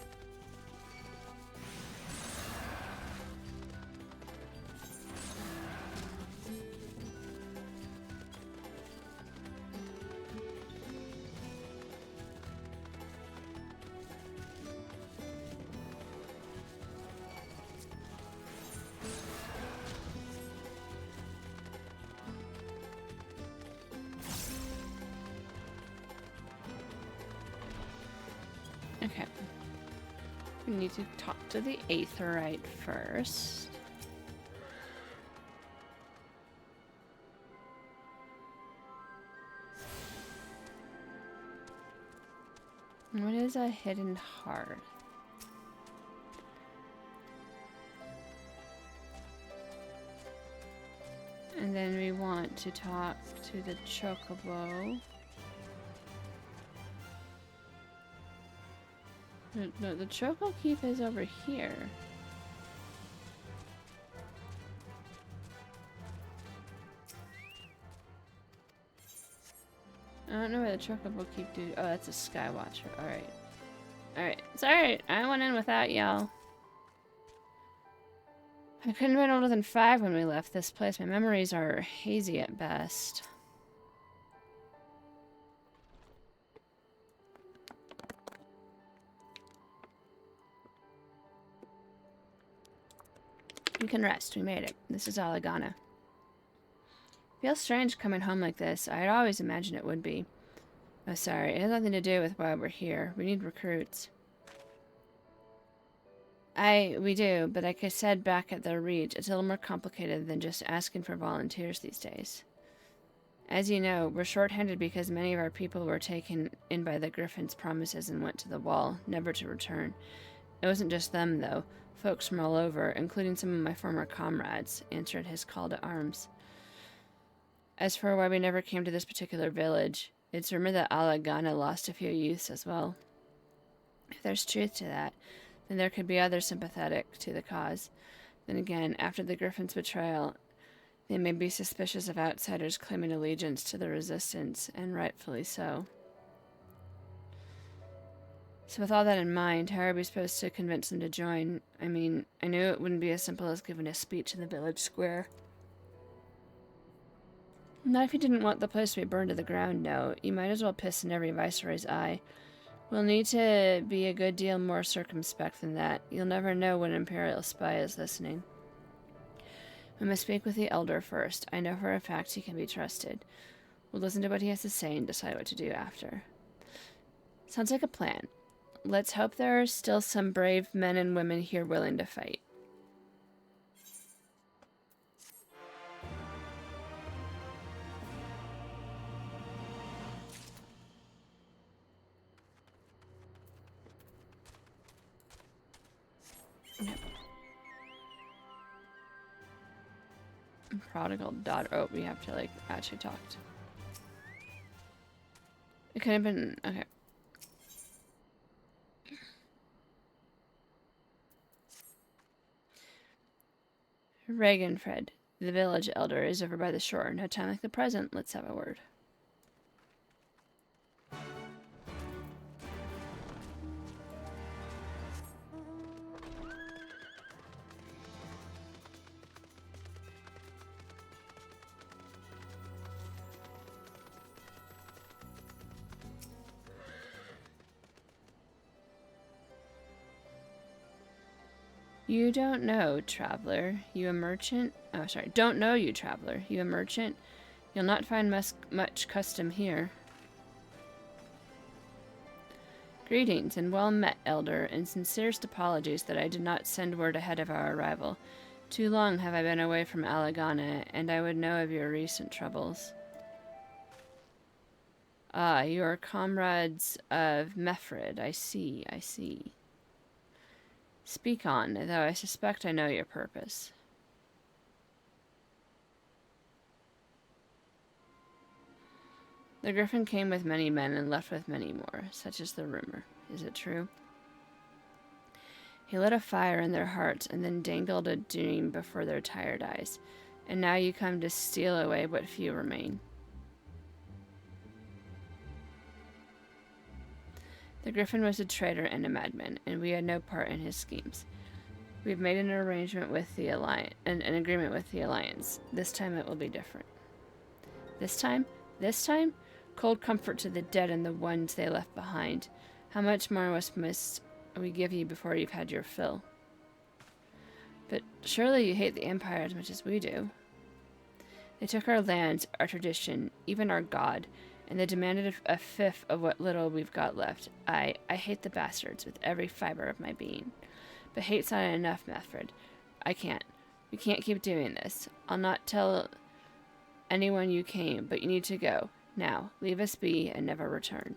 Okay. We need to talk to the Aetherite first. What is a hidden hearth? And then we want to talk to the Chocobo. No, the Choco Keep is over here. I don't know where the Chocobo Keep do. Oh, that's a Skywatcher. Alright. Alright. It's alright. I went in without y'all. I couldn't have been older than 5 when we left this place. My memories are hazy at best. You can rest. We made it. This is Alagana. Feels strange coming home like this. I'd always imagined it would be. Oh, sorry. It has nothing to do with why we're here. We need recruits. We do, but like I said back at the Reach, it's a little more complicated than just asking for volunteers these days. As you know, we're short-handed because many of our people were taken in by the Griffin's promises and went to the wall, never to return. It wasn't just them, though. Folks from all over, including some of my former comrades, answered his call to arms. As for why we never came to this particular village, it's rumored that Alagana lost a few youths as well. If there's truth to that, then there could be others sympathetic to the cause. Then again, after the Griffin's betrayal, they may be suspicious of outsiders claiming allegiance to the Resistance, and rightfully so. So with all that in mind, how are we supposed to convince them to join? I mean, I knew it wouldn't be as simple as giving a speech in the village square. Not if you didn't want the place to be burned to the ground, no. You might as well piss in every viceroy's eye. We'll need to be a good deal more circumspect than that. You'll never know when an Imperial spy is listening. We must speak with the Elder first. I know for a fact he can be trusted. We'll listen to what he has to say and decide what to do after. Sounds like a plan. Let's hope there are still some brave men and women here willing to fight. Yep. Prodigal daughter. Oh, we have to, like, actually talk to. It could have been. Okay. Reaganfred, the village elder, is over by the shore. No time like the present. Let's have a word. You don't know, traveler. You a merchant? Oh, sorry. Don't know you, traveler. You a merchant? You'll not find much custom here. Greetings and well met, elder, and sincerest apologies that I did not send word ahead of our arrival. Too long have I been away from Alagana, and I would know of your recent troubles. Ah, you are comrades of Mefrid. I see, I see. Speak on, though I suspect I know your purpose. The Griffin came with many men and left with many more, such is the rumor. Is it true? He lit a fire in their hearts and then dangled a dream before their tired eyes. And now you come to steal away what few remain. The Griffin was a traitor and a madman, and we had no part in his schemes. We've made an arrangement with the Alliance, an agreement with the Alliance. This time it will be different. This time? This time? Cold comfort to the dead and the ones they left behind. How much more must we give you before you've had your fill? But surely you hate the Empire as much as we do. They took our lands, our tradition, even our god, and they demanded a fifth of what little we've got left. I hate the bastards with every fiber of my being. But hate's not enough, Methfred. I can't. We can't keep doing this. I'll not tell anyone you came, but you need to go. Now, leave us be and never return.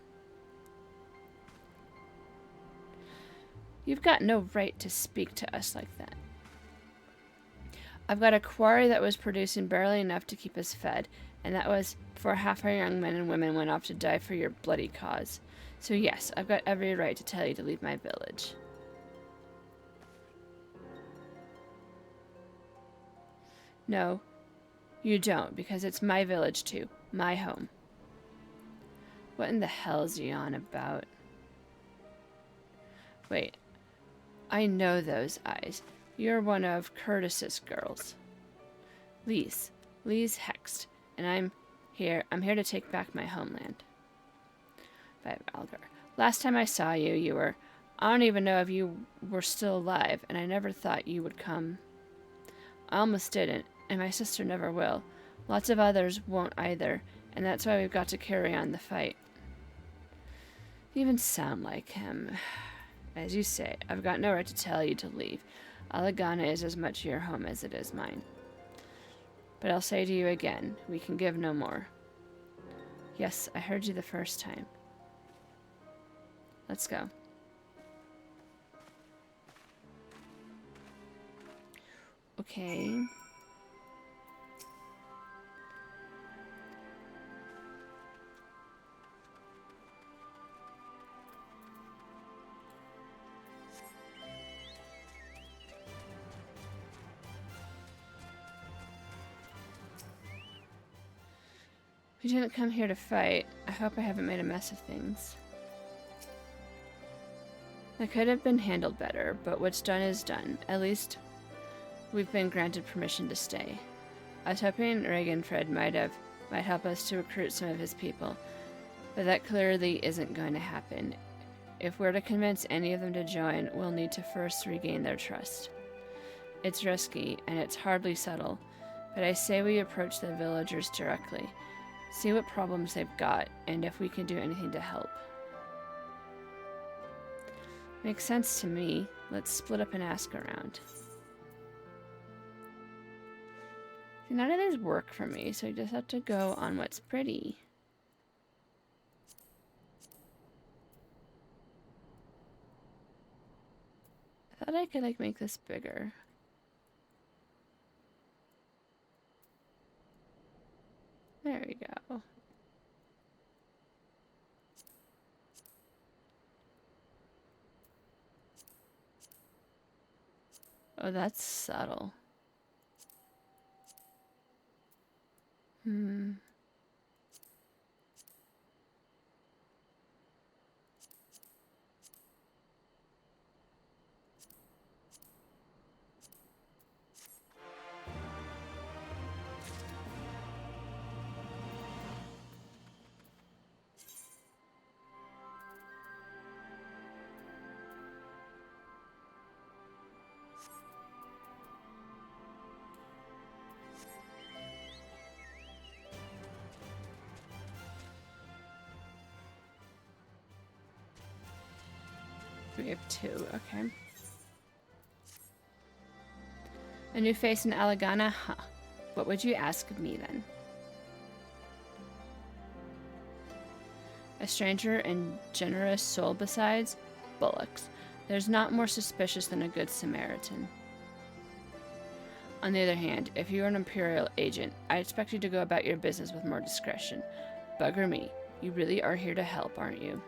You've got no right to speak to us like that. I've got a quarry that was producing barely enough to keep us fed, and that was before half our young men and women went off to die for your bloody cause. So yes, I've got every right to tell you to leave my village. No, you don't, because it's my village too. My home. What in the hell's he on about? Wait. I know those eyes. You're one of Curtis's girls. Lise Hext. And I'm here to take back my homeland. By Valgar. Last time I saw you, you were... I don't even know if you were still alive, and I never thought you would come. I almost didn't. And my sister never will. Lots of others won't either, and that's why we've got to carry on the fight. You even sound like him. As you say, I've got no right to tell you to leave. Alagana is as much your home as it is mine. But I'll say to you again, we can give no more. Yes, I heard you the first time. Let's go. Okay. We didn't come here to fight. I hope I haven't made a mess of things. That could have been handled better, but what's done is done. At least we've been granted permission to stay. I was hoping Ragenfred might help us to recruit some of his people, but that clearly isn't going to happen. If we're to convince any of them to join, we'll need to first regain their trust. It's risky, and it's hardly subtle, but I say we approach the villagers directly. See what problems they've got, and if we can do anything to help. Makes sense to me. Let's split up and ask around. See, none of these work for me, so I just have to go on what's pretty. I thought I could, like, make this bigger. There we go. Oh, that's subtle. We have 2, okay. A new face in Alagana? Huh. What would you ask of me then? A stranger and generous soul besides? Bullocks. There's not more suspicious than a good Samaritan. On the other hand, if you're an Imperial agent, I expect you to go about your business with more discretion. Bugger me. You really are here to help, aren't you?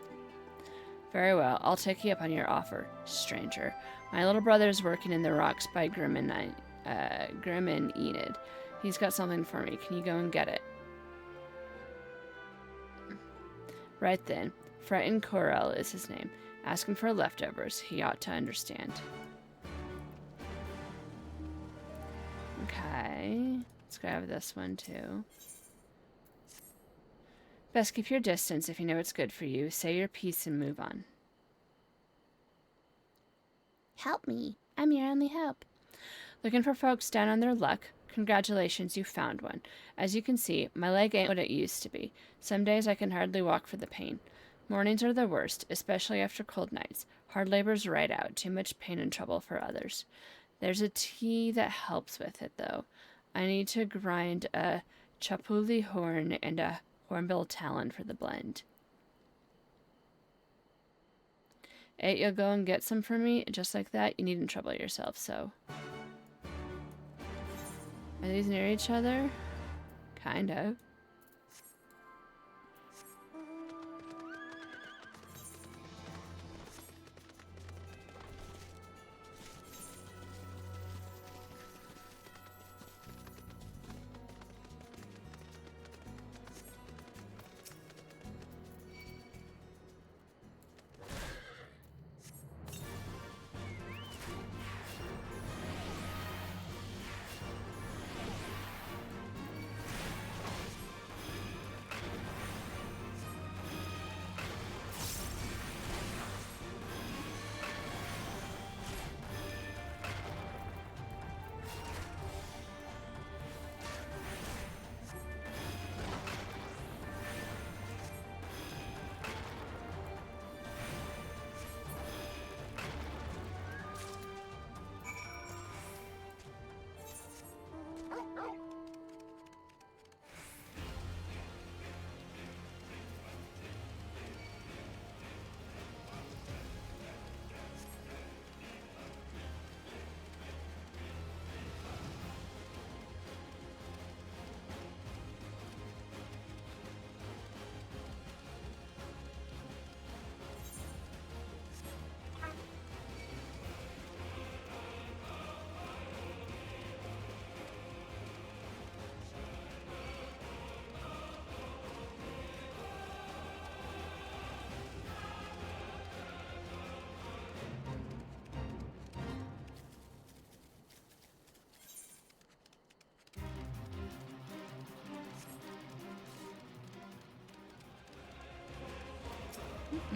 Very well, I'll take you up on your offer, stranger. My little brother's working in the rocks by Grim and Enid. He's got something for me. Can you go and get it? Right then. Frightened Corel is his name. Ask him for leftovers. He ought to understand. Okay. Let's grab this one too. Best keep your distance if you know what's good for you. Say your piece and move on. Help me. I'm your only hope. Looking for folks down on their luck? Congratulations, you found one. As you can see, my leg ain't what it used to be. Some days I can hardly walk for the pain. Mornings are the worst, especially after cold nights. Hard labor's right out. Too much pain and trouble for others. There's a tea that helps with it, though. I need to grind a chapuli horn and a hornbill talon for the blend. You'll go and get some for me? Just like that, you needn't trouble yourself, so... Are these near each other? Kind of.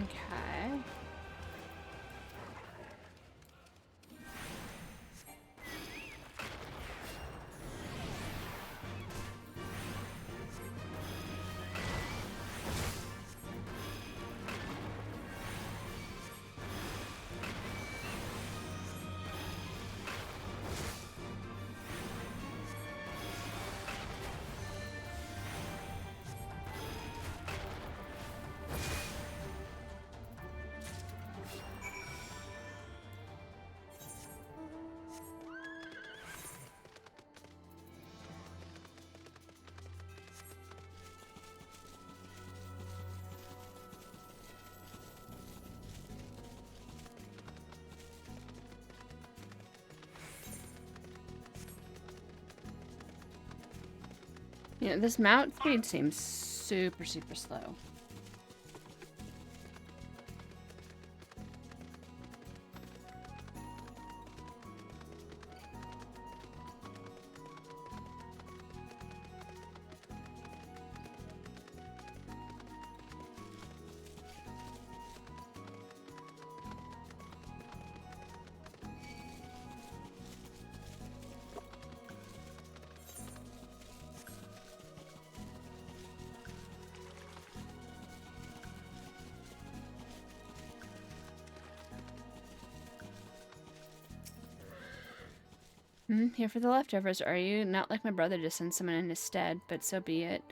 Okay. You know, this mount speed seems super, super slow. Here for the leftovers, are you? Not like my brother to send someone in his stead, but so be it.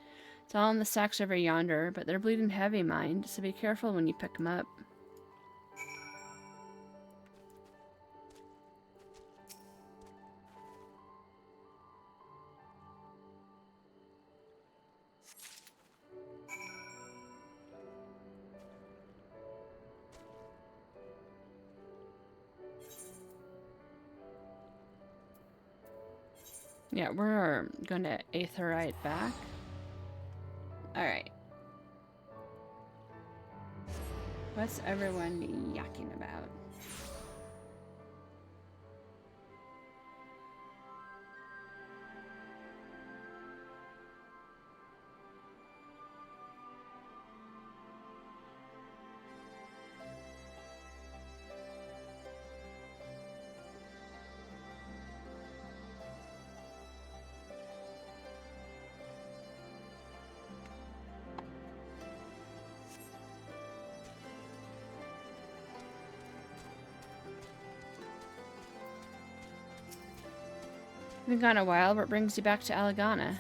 It's all in the sacks over yonder, but they're bleeding heavy, mind, so be careful when you pick them up. Yeah, we're going to Aetherite back. Alright. What's everyone yakking about? Been gone a while, but brings you back to Alagana.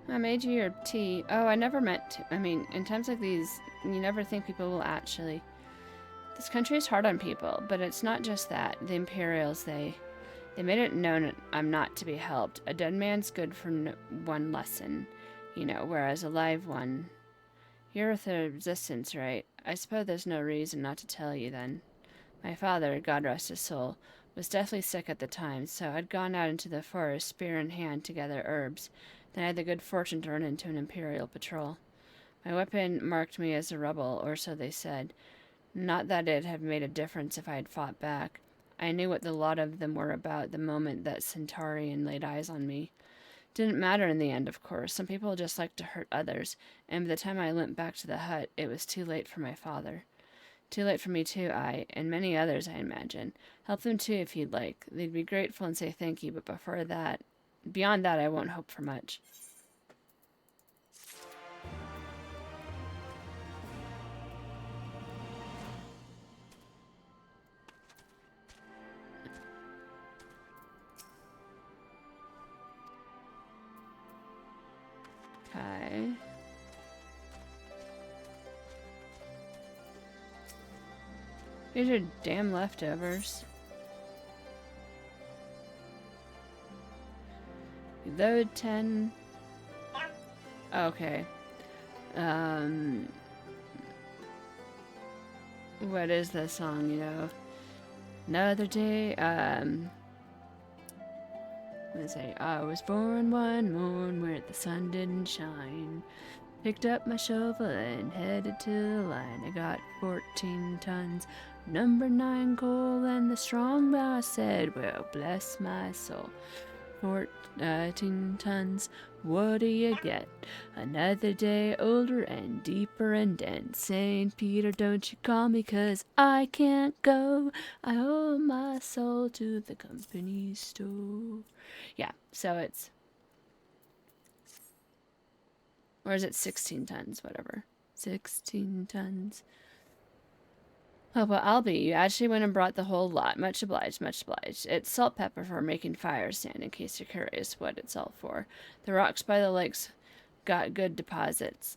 I made you your tea. Oh, I never meant to. I mean, in times like these, you never think people will actually. This country is hard on people, but it's not just that. The Imperials, they made it known I'm not to be helped. A dead man's good for one lesson, you know, whereas a live one. You're with the Resistance, right? I suppose there's no reason not to tell you then. My father, God rest his soul, was deathly sick at the time, so I'd gone out into the forest, spear in hand, to gather herbs. Then I had the good fortune to run into an Imperial patrol. My weapon marked me as a rebel, or so they said. Not that it had made a difference if I had fought back. I knew what the lot of them were about the moment that Centaurian laid eyes on me. Didn't matter in the end, of course. Some people just like to hurt others, and by the time I limped back to the hut, it was too late for my father. Too late for me too, and many others, I imagine. Help them too if you'd like. They'd be grateful and say thank you, but beyond that, I won't hope for much. Okay. Here's your damn leftovers. Load 10. Okay. What is the song, you know? Another day, let's say, I was born one morn where the sun didn't shine. Picked up my shovel and headed to the line. I got 14 tons, number 9 coal, and the strong boss said, well, bless my soul. 14 tons, what do you get? Another day older and deeper in debt. St. Peter, don't you call me, 'cause I can't go. I owe my soul to the company store. Yeah, so it's... Or is it 16 tons? Whatever. 16 tons. Oh, well, I'll be. You actually went and brought the whole lot. Much obliged, much obliged. It's salt pepper for making fire sand, in case you're curious what it's all for. The rocks by the lakes got good deposits.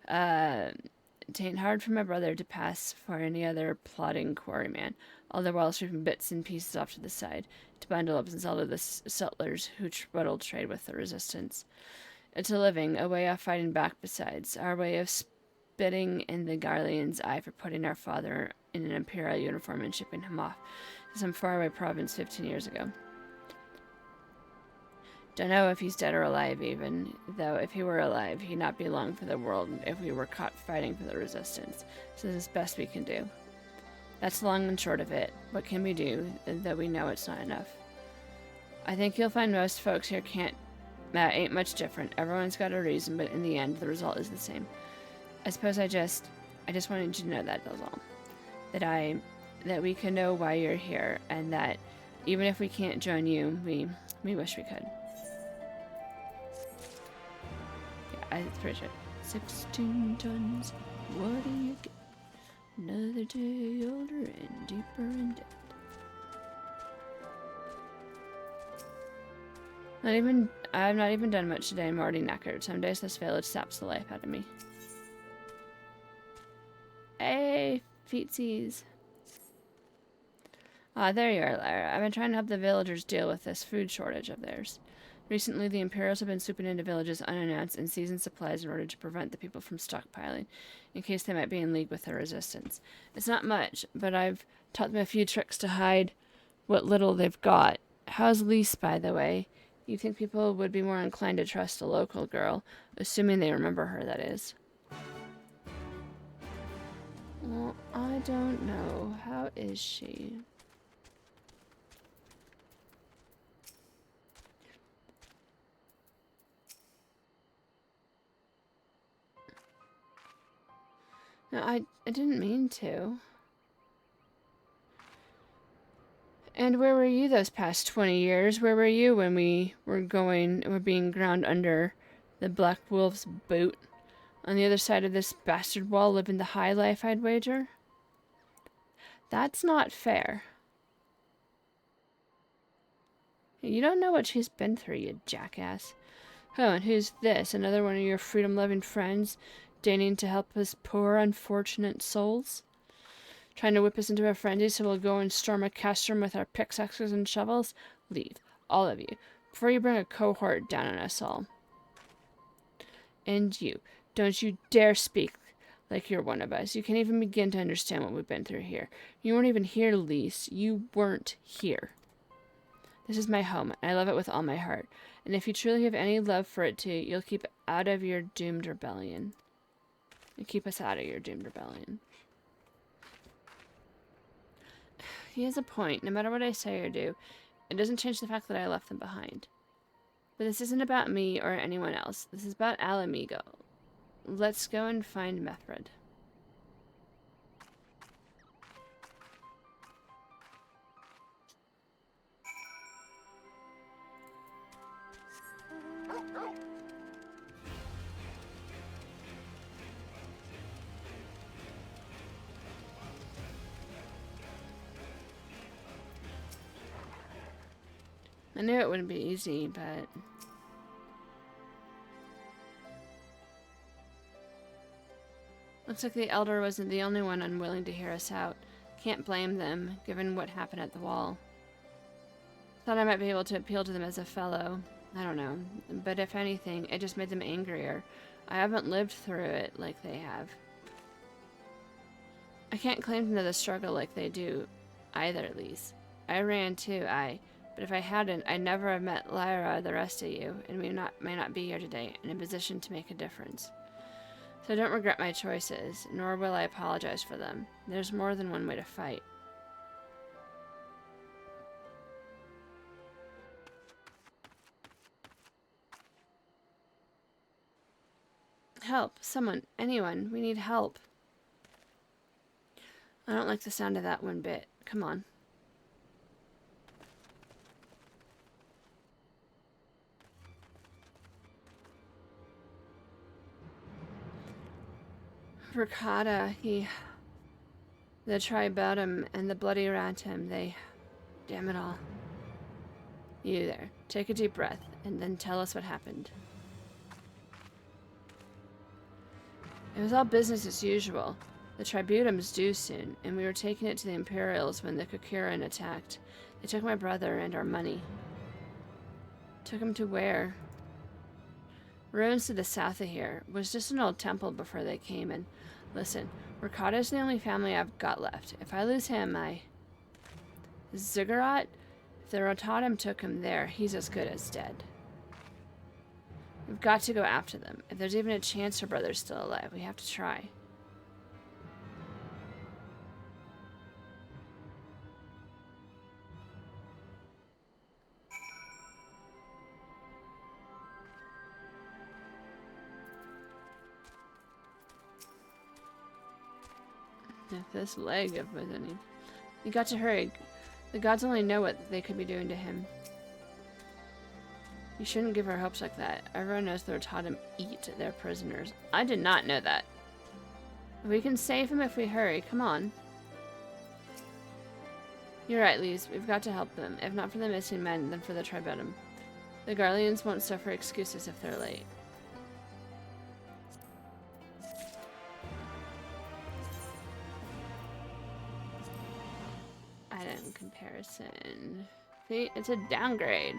Tain't hard for my brother to pass for any other plodding quarryman, all the while sweeping bits and pieces off to the side, to bundle up and sell to the settlers who troubled trade with the Resistance. It's a living, a way of fighting back besides, our way of spitting in the Garlean's eye for putting our father in an Imperial uniform and shipping him off to some faraway province 15 years ago. Don't know if he's dead or alive even, though if he were alive, he'd not be long for the world if we were caught fighting for the Resistance, so this is the best we can do. That's the long and short of it. What can we do, though we know it's not enough? I think you'll find most folks here ain't much different. Everyone's got a reason, but in the end, the result is the same. I suppose I just wanted you to know that was all. That we can know why you're here, and that even if we can't join you, we wish we could. Yeah, it's pretty sure. 16 tons, what do you get? Another day older and deeper in debt. I've not even done much today. I'm already knackered. Some days this village saps the life out of me. Hey, feetsies. Ah, there you are, Lara. I've been trying to help the villagers deal with this food shortage of theirs. Recently, the Imperials have been swooping into villages unannounced and seizing supplies in order to prevent the people from stockpiling, in case they might be in league with the Resistance. It's not much, but I've taught them a few tricks to hide what little they've got. How's Lise, by the way? You think people would be more inclined to trust a local girl, assuming they remember her, that is. Well, I don't know. How is she? No, I didn't mean to. And where were you those past 20 years? Where were you when we were being ground under the Black Wolf's boot? On the other side of this bastard wall, living the high life, I'd wager? That's not fair. You don't know what she's been through, you jackass. Oh, and who's this? Another one of your freedom-loving friends, deigning to help us poor, unfortunate souls? Trying to whip us into a frenzy so we'll go and storm a castrum with our pickaxes and shovels? Leave, all of you, before you bring a cohort down on us all. And you, don't you dare speak like you're one of us. You can't even begin to understand what we've been through here. You weren't even here, Lise. You weren't here. This is my home, and I love it with all my heart. And if you truly have any love for it too, you'll keep out of your doomed rebellion. You keep us out of your doomed rebellion. He has a point. No matter what I say or do, it doesn't change the fact that I left them behind. But this isn't about me or anyone else. This is about Alamigo. Let's go and find Methred. I knew it wouldn't be easy, but... Looks like the Elder wasn't the only one unwilling to hear us out. Can't blame them, given what happened at the wall. Thought I might be able to appeal to them as a fellow. I don't know. But if anything, it just made them angrier. I haven't lived through it like they have. I can't claim to know the struggle like they do, either, at least. I ran too, but if I hadn't, I'd never have met Lyra or the rest of you, and we may not be here today, in a position to make a difference. So I don't regret my choices, nor will I apologize for them. There's more than one way to fight. Help. Someone. Anyone. We need help. I don't like the sound of that one bit. Come on. Ricotta, the Tribunum and the Bloody Ratum, damn it all. You there, take a deep breath, and then tell us what happened. It was all business as usual. The Tribunum's due soon, and we were taking it to the Imperials when the Kokurin attacked. They took my brother and our money. Took him to where? Ruins to the south of here. It was just an old temple before they came in. Listen, Ricotta's the only family I've got left. If I lose him, Ziggurat? If the Rotatum took him there, he's as good as dead. We've got to go after them. If there's even a chance her brother's still alive, we have to try. If this leg of any... You got to hurry. The gods only know what they could be doing to him. You shouldn't give her hopes like that. Everyone knows the Rotatum eat their prisoners. I did not know that. We can save him if we hurry. Come on. You're right, Lise. We've got to help them. If not for the missing men, then for the Tribunum. The Garleans won't suffer excuses if they're late. Item comparison. See, it's a downgrade.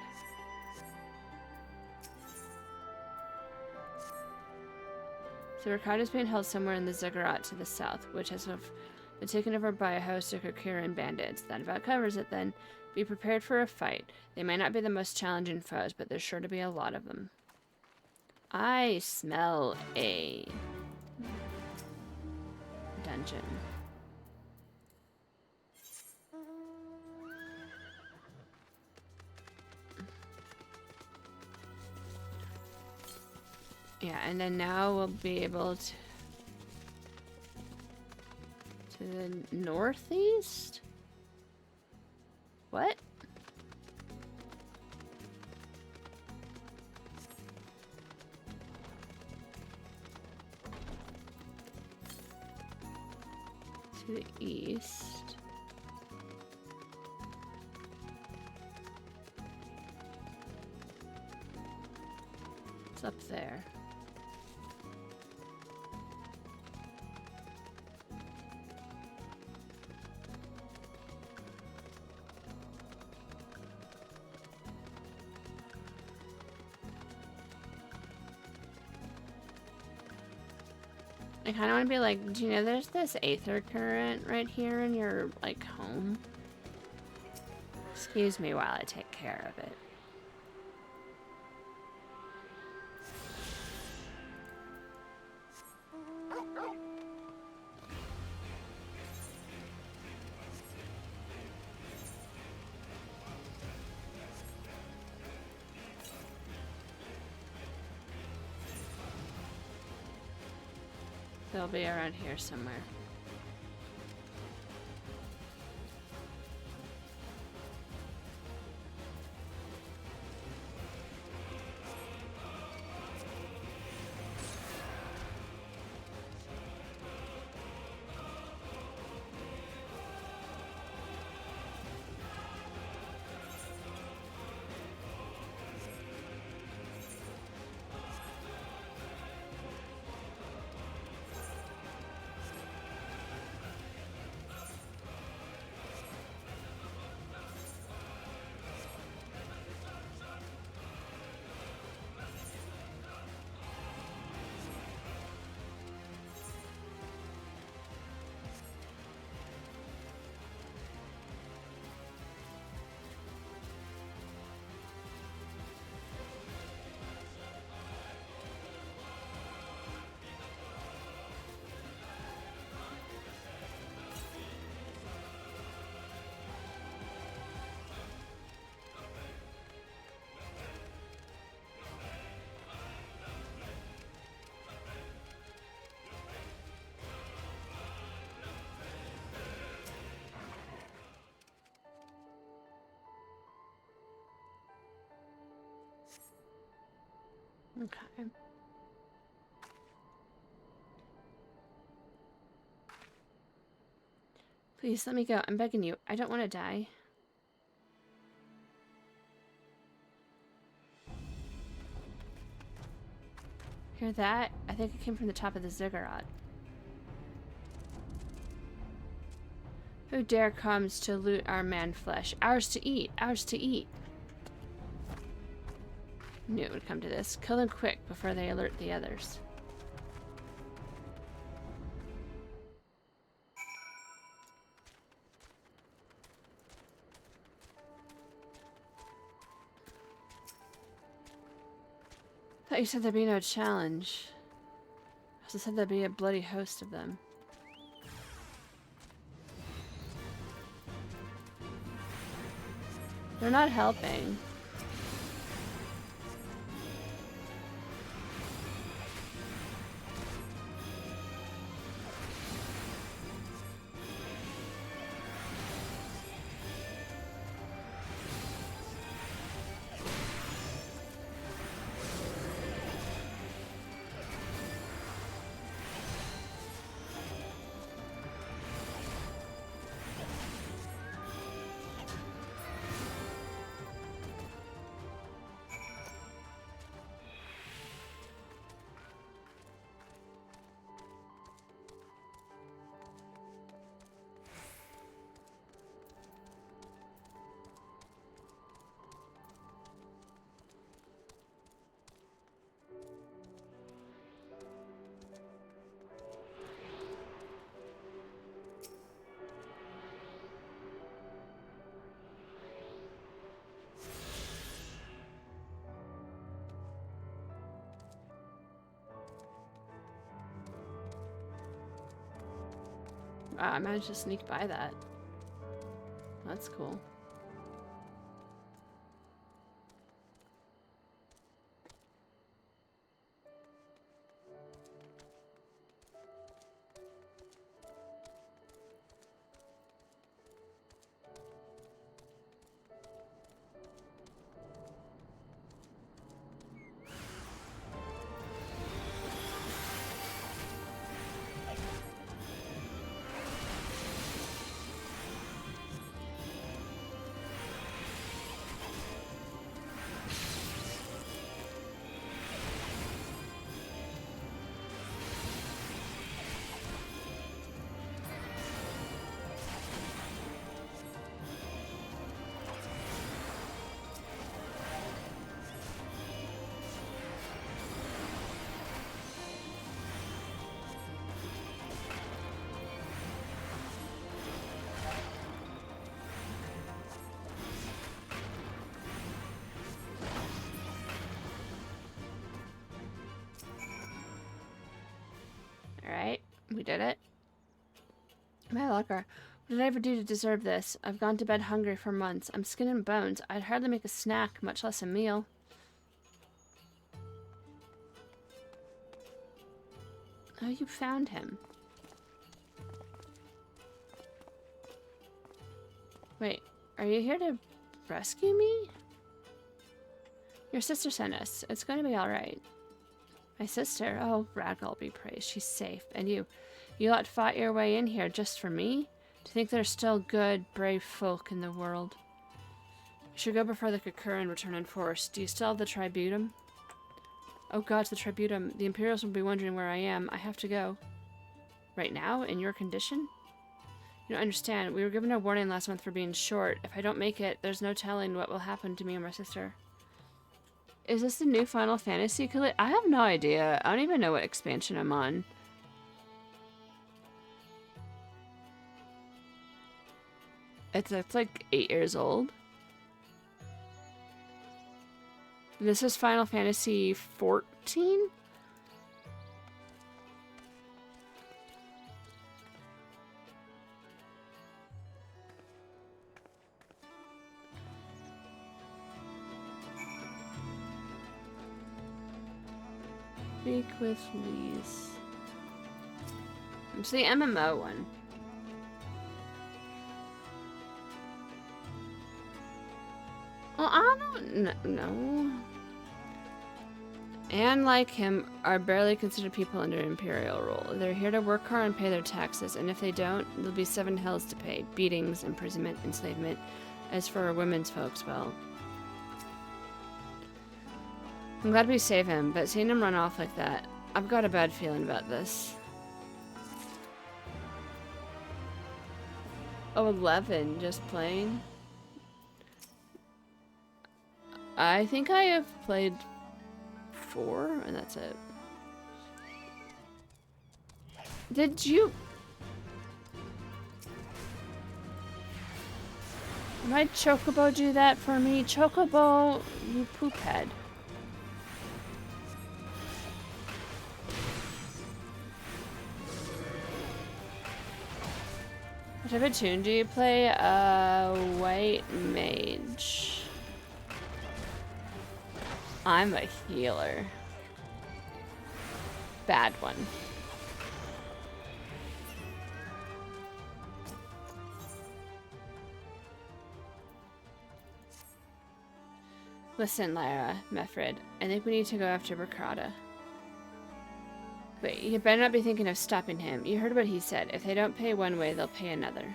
So Ricotta's being held somewhere in the Ziggurat to the south, which has been taken over by a host of Kokurin bandits. That about covers it then. Be prepared for a fight. They may not be the most challenging foes, but there's sure to be a lot of them. I smell a dungeon. Yeah, and then now we'll be able to the northeast? What? To the east. It's up there. I kind of want to be like, do you know there's this aether current right here in your, like, home? Excuse me while I take care of it. They'll be around here somewhere. Okay. Please let me go. I'm begging you. I don't want to die. Hear that? I think it came from the top of the ziggurat. Who dare comes to loot our man flesh? Ours to eat. Ours to eat. Knew it would come to this. Kill them quick before they alert the others. Thought you said there'd be no challenge. I also said there'd be a bloody host of them. They're not helping. Wow, I managed to sneak by that. That's cool. Alright, we did it. My locker. What did I ever do to deserve this? I've gone to bed hungry for months. I'm skin and bones. I'd hardly make a snack, much less a meal. Oh, you found him. Wait, are you here to rescue me? Your sister sent us. It's going to be alright. My sister? Oh, Ragdoll be praised. She's safe. And you lot fought your way in here just for me? To think there's still good, brave folk in the world. You should go before the Kakura and return in force. Do you still have the Tributum? Oh god, the Tributum. The Imperials will be wondering where I am. I have to go. Right now? In your condition? You don't understand. We were given a warning last month for being short. If I don't make it, there's no telling what will happen to me and my sister. Is this the new Final Fantasy? I have no idea. I don't even know what expansion I'm on. It's like 8 years old. This is Final Fantasy 14? Speak with Lise. It's the MMO one. Well, I don't know. Anne, like him, are barely considered people under Imperial rule. They're here to work hard and pay their taxes, and if they don't, there'll be 7 hells to pay. Beatings, imprisonment, enslavement. As for women's folks, well... I'm glad we saved him, but seeing him run off like that, I've got a bad feeling about this. Oh, 11, just playing? I think I have played 4, and that's it. Did you... Might Chocobo do that for me? Chocobo, you poop head. What type of tune do you play? White Mage. I'm a healer. Bad one. Listen, Lyra, Mefred, I think we need to go after Berkrada. Wait, you better not be thinking of stopping him. You heard what he said. If they don't pay one way, they'll pay another.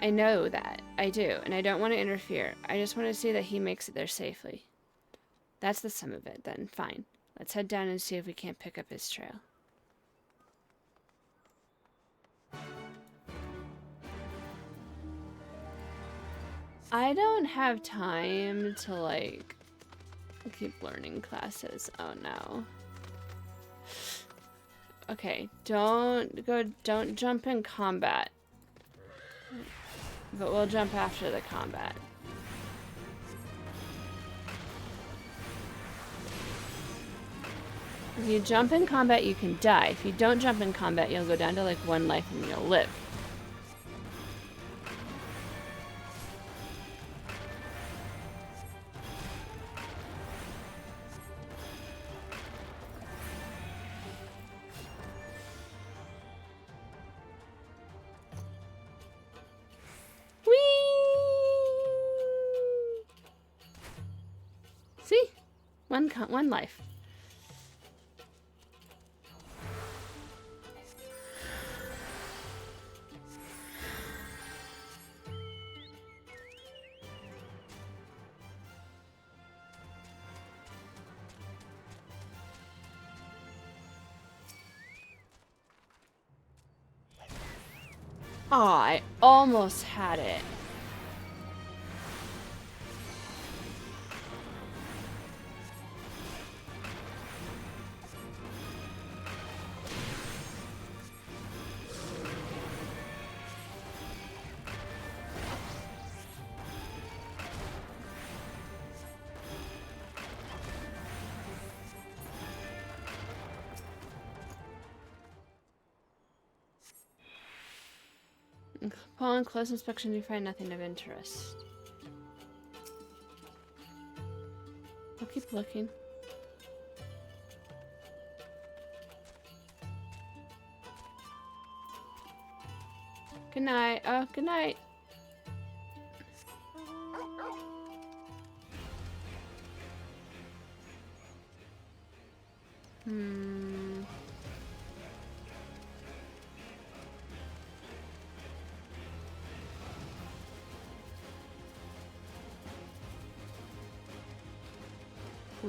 I know that. I do, and I don't want to interfere. I just want to see that he makes it there safely. That's the sum of it, then. Fine. Let's head down and see if we can't pick up his trail. I don't have time to, like, keep learning classes. Oh, no. Okay, don't jump in combat. But we'll jump after the combat. If you jump in combat, you can die. If you don't jump in combat, you'll go down to like 1 life and you'll live. See? One life. Oh, I almost had it. Upon close inspection, you find nothing of interest. I'll keep looking. Good night. Oh, good night.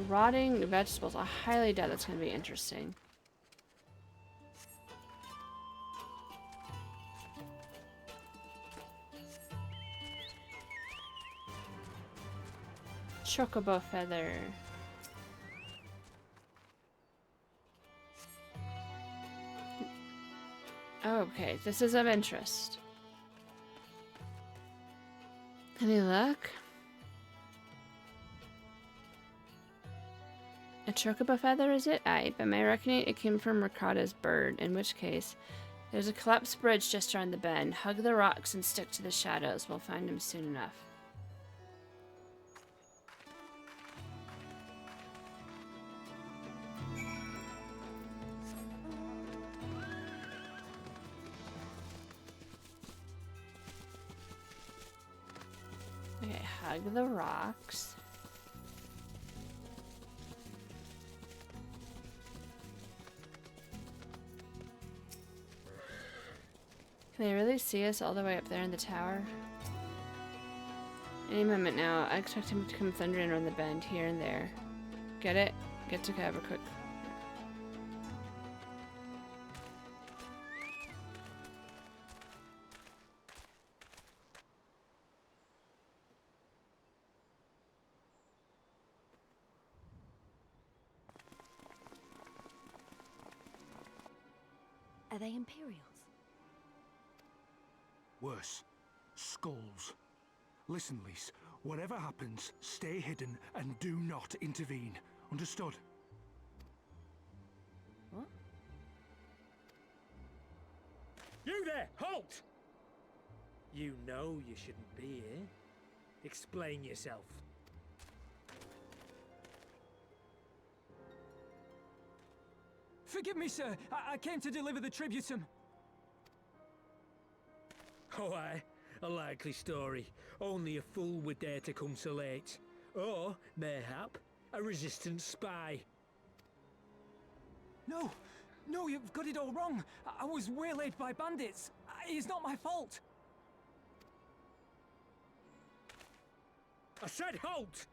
Rotting vegetables. I highly doubt that's going to be interesting. Chocobo feather. Okay, this is of interest. Any luck? A chocobo feather, is it? Aye, by my reckoning, it came from Ricardo's bird, in which case, there's a collapsed bridge just around the bend. Hug the rocks and stick to the shadows. We'll find him soon enough. Okay, hug the rocks. Can they really see us all the way up there in the tower? Any moment now, I expect him to come thundering around the bend here and there. Get it? Get to cover quick. Are they Imperials? Worse. Skulls. Listen, Lise. Whatever happens, stay hidden and do not intervene. Understood? What? You there! Halt! You know you shouldn't be here. Explain yourself. Forgive me, sir. I came to deliver the tributum. Oh, aye. A likely story. Only a fool would dare to come so late. Or, mayhap, a resistance spy. No, no, you've got it all wrong. I was waylaid by bandits. It's not my fault. I said halt!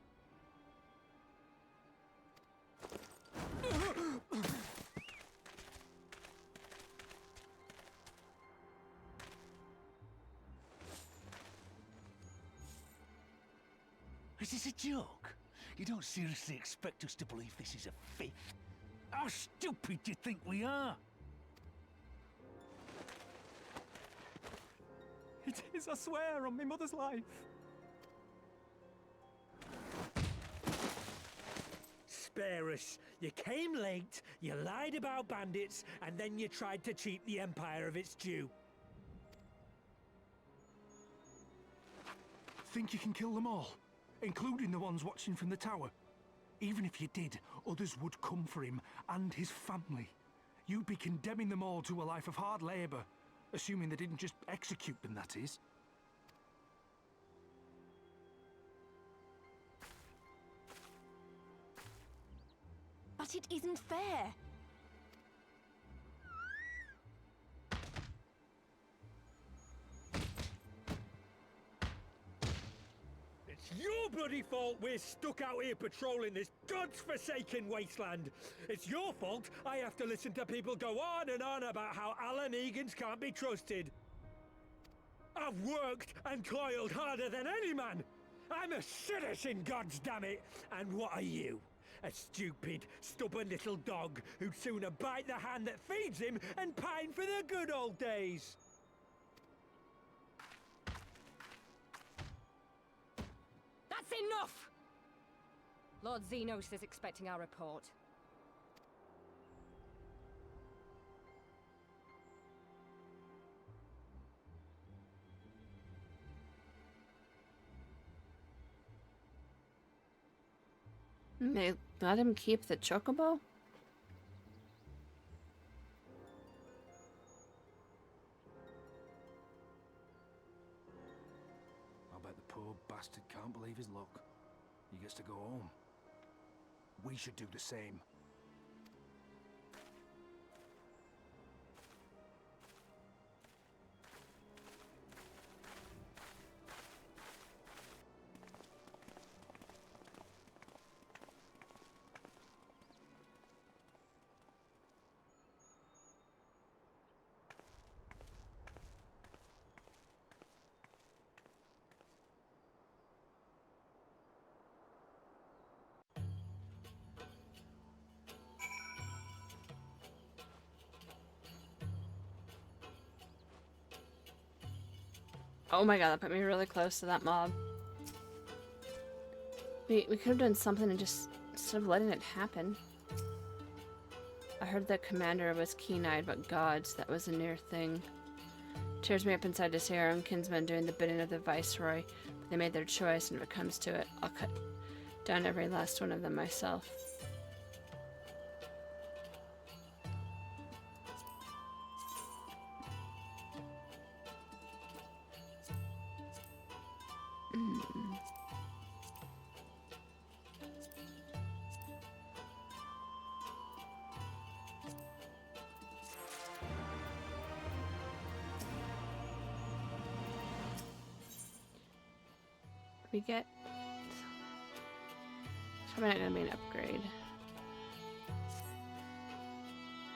Is this a joke? You don't seriously expect us to believe this is a fake? How stupid do you think we are? It is, I swear, on my mother's life. Spare spare us. You came late, you lied about bandits, and then you tried to cheat the Empire of its due. Think you can kill them all? Including the ones watching from the tower? Even if you did, others would come for him and his family. You'd be condemning them all to a life of hard labor. Assuming they didn't just execute them, that is. But it isn't fair. It's your bloody fault we're stuck out here patrolling this god's-forsaken wasteland. It's your fault I have to listen to people go on and on about how Alan Egan's can't be trusted. I've worked and toiled harder than any man. I'm a citizen, goddammit. And what are you? A stupid, stubborn little dog who'd sooner bite the hand that feeds him and pine for the good old days. That's enough! Lord Xenos is expecting our report. They let him keep the chocobo? I bet the poor bastard can't believe his luck. He gets to go home. We should do the same. Oh my god, that put me really close to that mob. We could have done something and just, instead of letting it happen. I heard the commander was keen-eyed, but gods, that was a near thing. Tears me up inside to see our own kinsmen doing the bidding of the viceroy. But they made their choice, and if it comes to it, I'll cut down every last one of them myself. We get... It's probably not going to be an upgrade.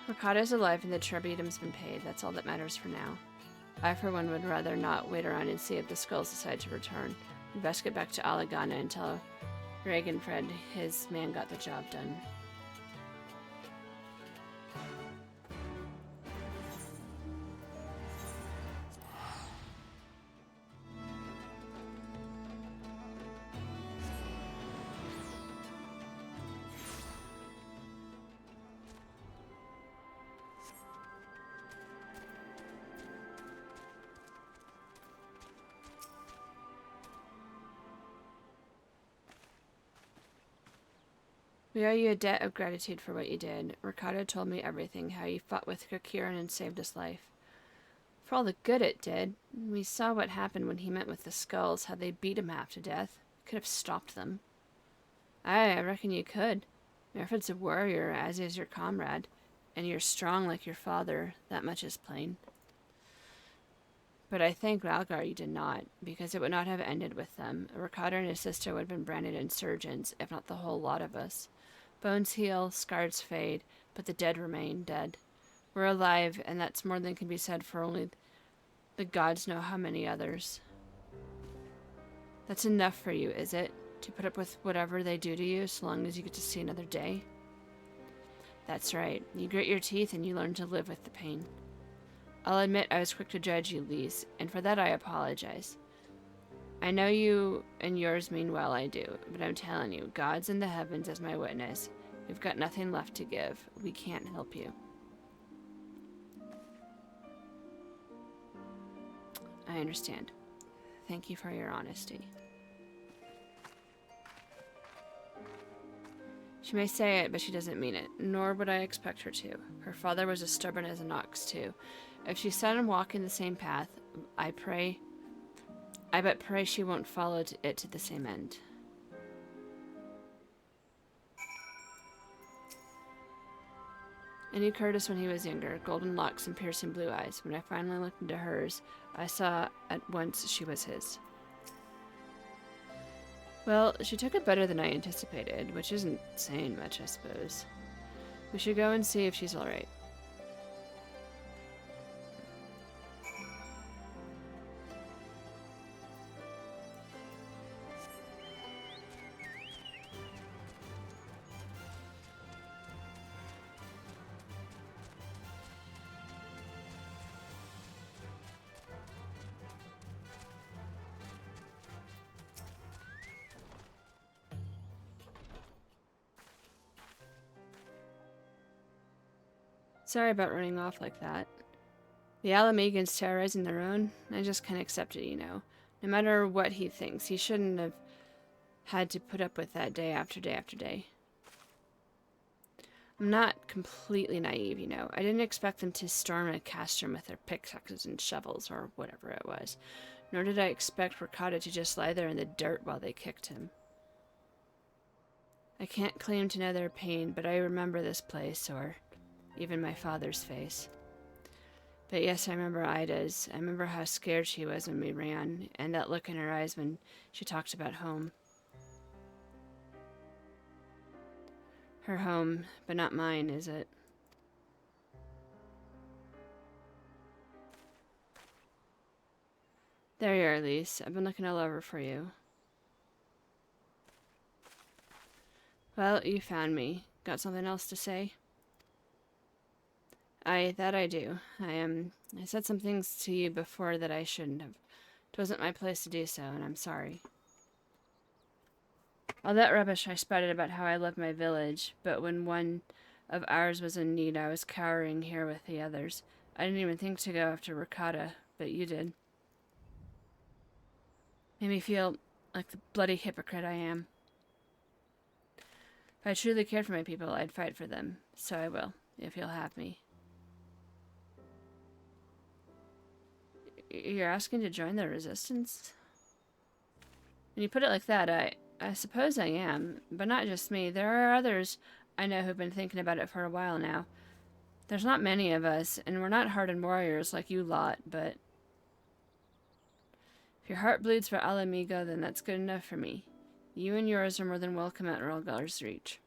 Ricardo's alive and the tributum's been paid. That's all that matters for now. I, for one, would rather not wait around and see if the skulls decide to return. We'd best get back to Alagana and tell Reaganfred his man got the job done. We owe you a debt of gratitude for what you did. Ricardo told me everything, how you fought with Kiran and saved his life. For all the good it did. We saw what happened when he met with the skulls, how they beat him half to death. Could have stopped them. Aye, I reckon you could. Merford's a warrior, as is your comrade, and you're strong like your father, that much is plain. But I thank Valgar you did not, because it would not have ended with them. Ricardo and his sister would have been branded insurgents, if not the whole lot of us. Bones heal, scars fade, but the dead remain dead. We're alive, and that's more than can be said for only the gods know how many others. That's enough for you, is it? To put up with whatever they do to you, so long as you get to see another day? That's right. You grit your teeth and you learn to live with the pain. I'll admit I was quick to judge you, Lise, and for that I apologize. I know you and yours mean well, I do, but I'm telling you, God's in the heavens as my witness. We've got nothing left to give. We can't help you. I understand. Thank you for your honesty. She may say it, but she doesn't mean it, nor would I expect her to. Her father was as stubborn as an ox, too. If she set him walking the same path, I but pray she won't follow it to the same end. I knew Curtis when he was younger, golden locks and piercing blue eyes. When I finally looked into hers, I saw at once she was his. Well, she took it better than I anticipated, which isn't saying much, I suppose. We should go and see if she's alright. Sorry about running off like that. The Alamegans terrorizing their own, I just can't accept it, you know. No matter what he thinks, he shouldn't have had to put up with that day after day after day. I'm not completely naive, you know. I didn't expect them to storm a castrum with their pickaxes and shovels, or whatever it was. Nor did I expect Ricotta to just lie there in the dirt while they kicked him. I can't claim to know their pain, but I remember this place, or even my father's face. But yes, I remember Ida's. I remember how scared she was when we ran, and that look in her eyes when she talked about home. Her home, but not mine, is it? There you are, Elise. I've been looking all over for you. Well, you found me. Got something else to say? That I do. I said some things to you before that I shouldn't have. It wasn't my place to do so, and I'm sorry. All that rubbish I spouted about how I loved my village, but when one of ours was in need, I was cowering here with the others. I didn't even think to go after Ricotta, but you did. Made me feel like the bloody hypocrite I am. If I truly cared for my people, I'd fight for them. So I will, if you'll have me. You're asking to join the resistance? When you put it like that, I suppose I am, but not just me. There are others I know who've been thinking about it for a while now. There's not many of us, and we're not hardened warriors like you lot, but if your heart bleeds for Alamigo, then that's good enough for me. You and yours are more than welcome at Rolgar's Reach.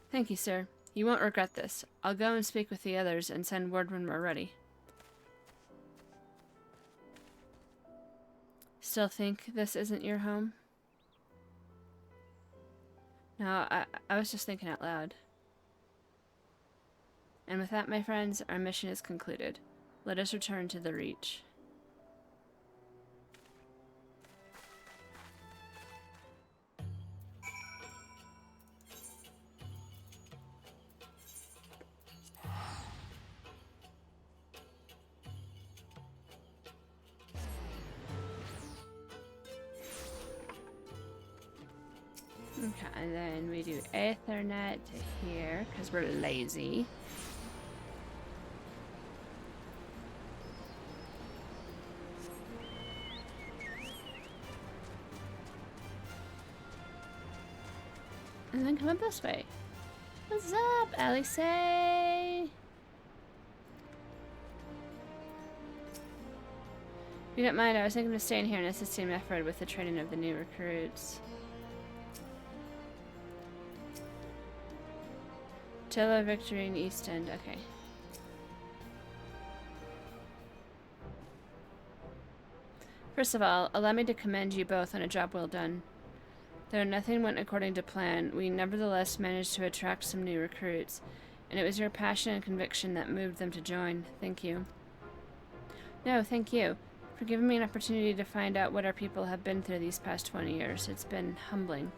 Thank you, sir. You won't regret this. I'll go and speak with the others and send word when we're ready. Still think this isn't your home? No, I was just thinking out loud. And with that, my friends, our mission is concluded. Let us return to the Reach. Okay, and then we do Ethernet to here, because we're lazy. And then come up this way. What's up, Alice? If you don't mind, I was thinking of staying here and assisting Meffred with the training of the new recruits. Tilla, Victory, and East End. Okay. First of all, allow me to commend you both on a job well done. Though nothing went according to plan, we nevertheless managed to attract some new recruits, and it was your passion and conviction that moved them to join. Thank you. No, thank you. for giving me an opportunity to find out what our people have been through these past 20 years. It's been humbling.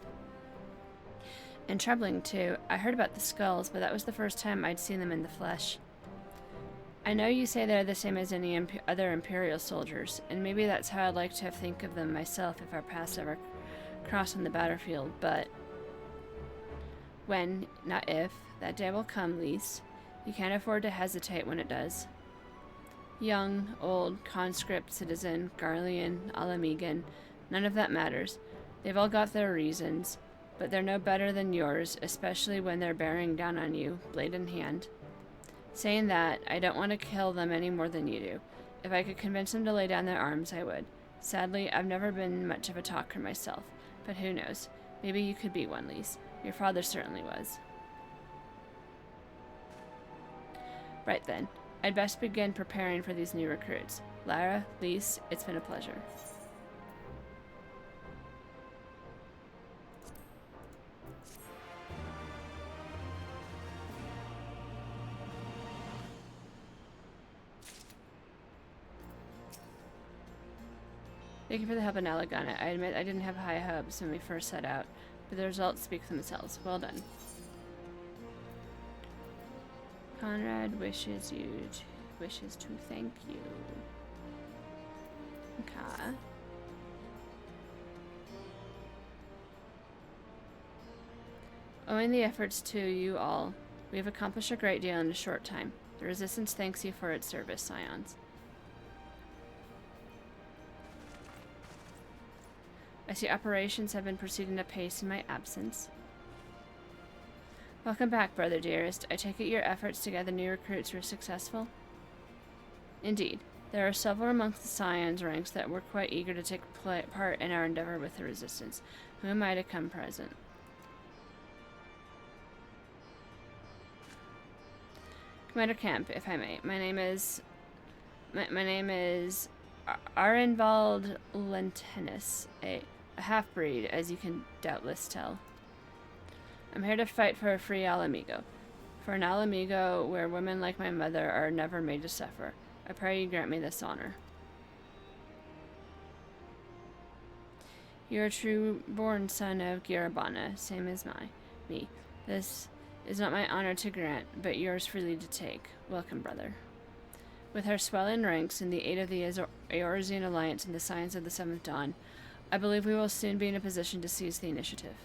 And troubling, too. I heard about the skulls, but that was the first time I'd seen them in the flesh. I know you say they're the same as any other Imperial soldiers, and maybe that's how I'd like to think of them myself if our paths ever cross on the battlefield, but when, not if, that day will come, Lise, you can't afford to hesitate when it does. Young, old, conscript, citizen, Garlean, Alamegan, none of that matters. They've all got their reasons, but they're no better than yours, especially when they're bearing down on you, blade in hand. Saying that, I don't want to kill them any more than you do. If I could convince them to lay down their arms, I would. Sadly, I've never been much of a talker myself, but who knows? Maybe you could be one, Lise. Your father certainly was. Right then, I'd best begin preparing for these new recruits. Lara, Lise, it's been a pleasure. Thank you for the help in Alagana. I admit I didn't have high hopes when we first set out, but the results speak for themselves. Well done. Conrad wishes to thank you. Okay. Owing the efforts to you all, we have accomplished a great deal in a short time. The Resistance thanks you for its service, Scions. I see operations have been proceeding apace in my absence. Welcome back, brother dearest. I take it your efforts to gather new recruits were successful? Indeed. There are several amongst the Scions ranks that were quite eager to take part in our endeavor with the Resistance. Who am I to come present? Commander Camp, if I may. My name is Arenvald Lentinus, a half-breed, as you can doubtless tell. I'm here to fight for a free Alamigo. For an Alamigo where women like my mother are never made to suffer. I pray you grant me this honor. You're a true-born son of Girabana, same as me. This is not my honor to grant, but yours freely to take. Welcome, brother. With our swelling ranks and the aid of the Eorzean Alliance and the Scions of the Seventh Dawn, I believe we will soon be in a position to seize the initiative.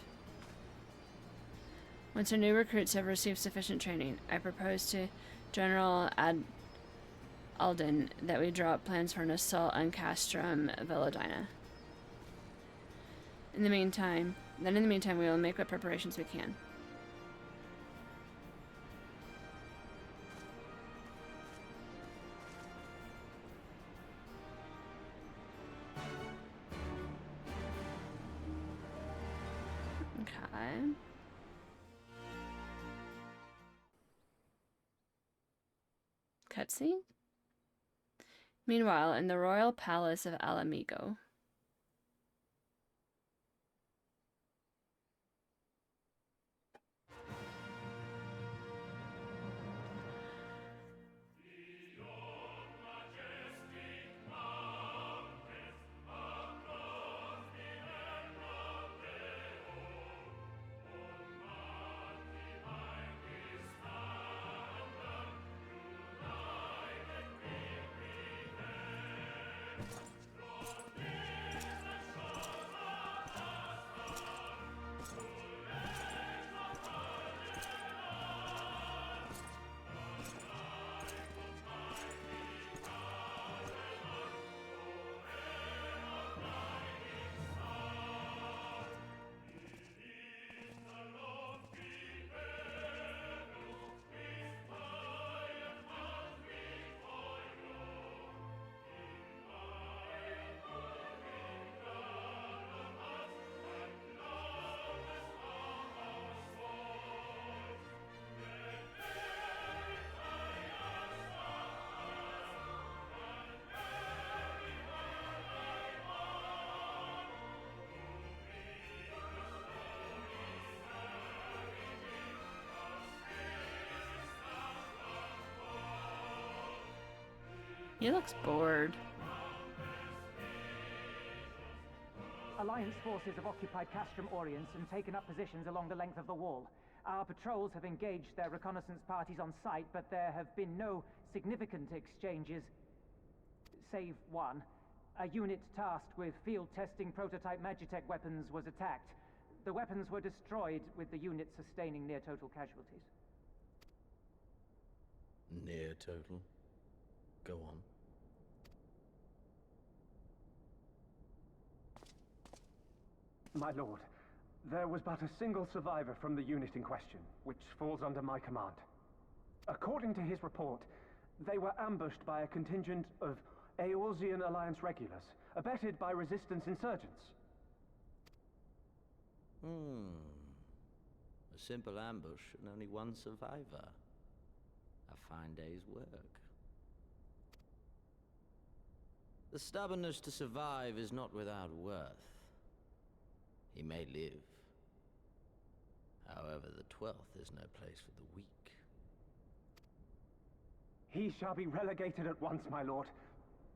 Once our new recruits have received sufficient training, I propose to General Alden that we draw up plans for an assault on Castrum Velodina. In the meantime, we will make what preparations we can. Okay. Cutscene? Meanwhile, in the royal palace of Alamigo. He looks bored. Alliance forces have occupied Castrum Orients and taken up positions along the length of the wall. Our patrols have engaged their reconnaissance parties on site, but there have been no significant exchanges, save one. A unit tasked with field testing prototype Magitech weapons was attacked. The weapons were destroyed, with the unit sustaining near total casualties. Near total? Go on. My lord, there was but a single survivor from the unit in question, which falls under my command. According to his report, they were ambushed by a contingent of Eorzean Alliance regulars, abetted by Resistance insurgents. A simple ambush and only one survivor. A fine day's work. The stubbornness to survive is not without worth. He may live. However, the 12th is no place for the weak. He shall be relegated at once, my lord.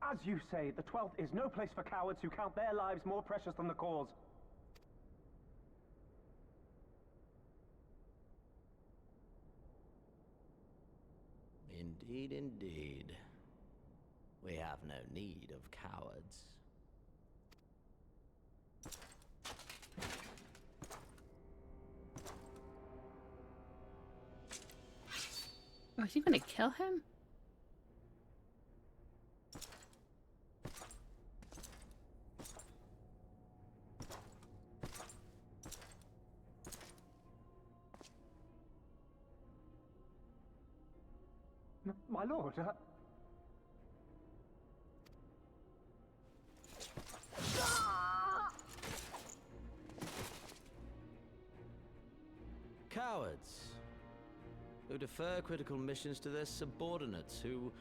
As you say, the 12th is no place for cowards who count their lives more precious than the cause. Indeed, indeed. We have no need of cowards. Oh, is he gonna kill him? My lord, Cowards who defer critical missions to their subordinates, who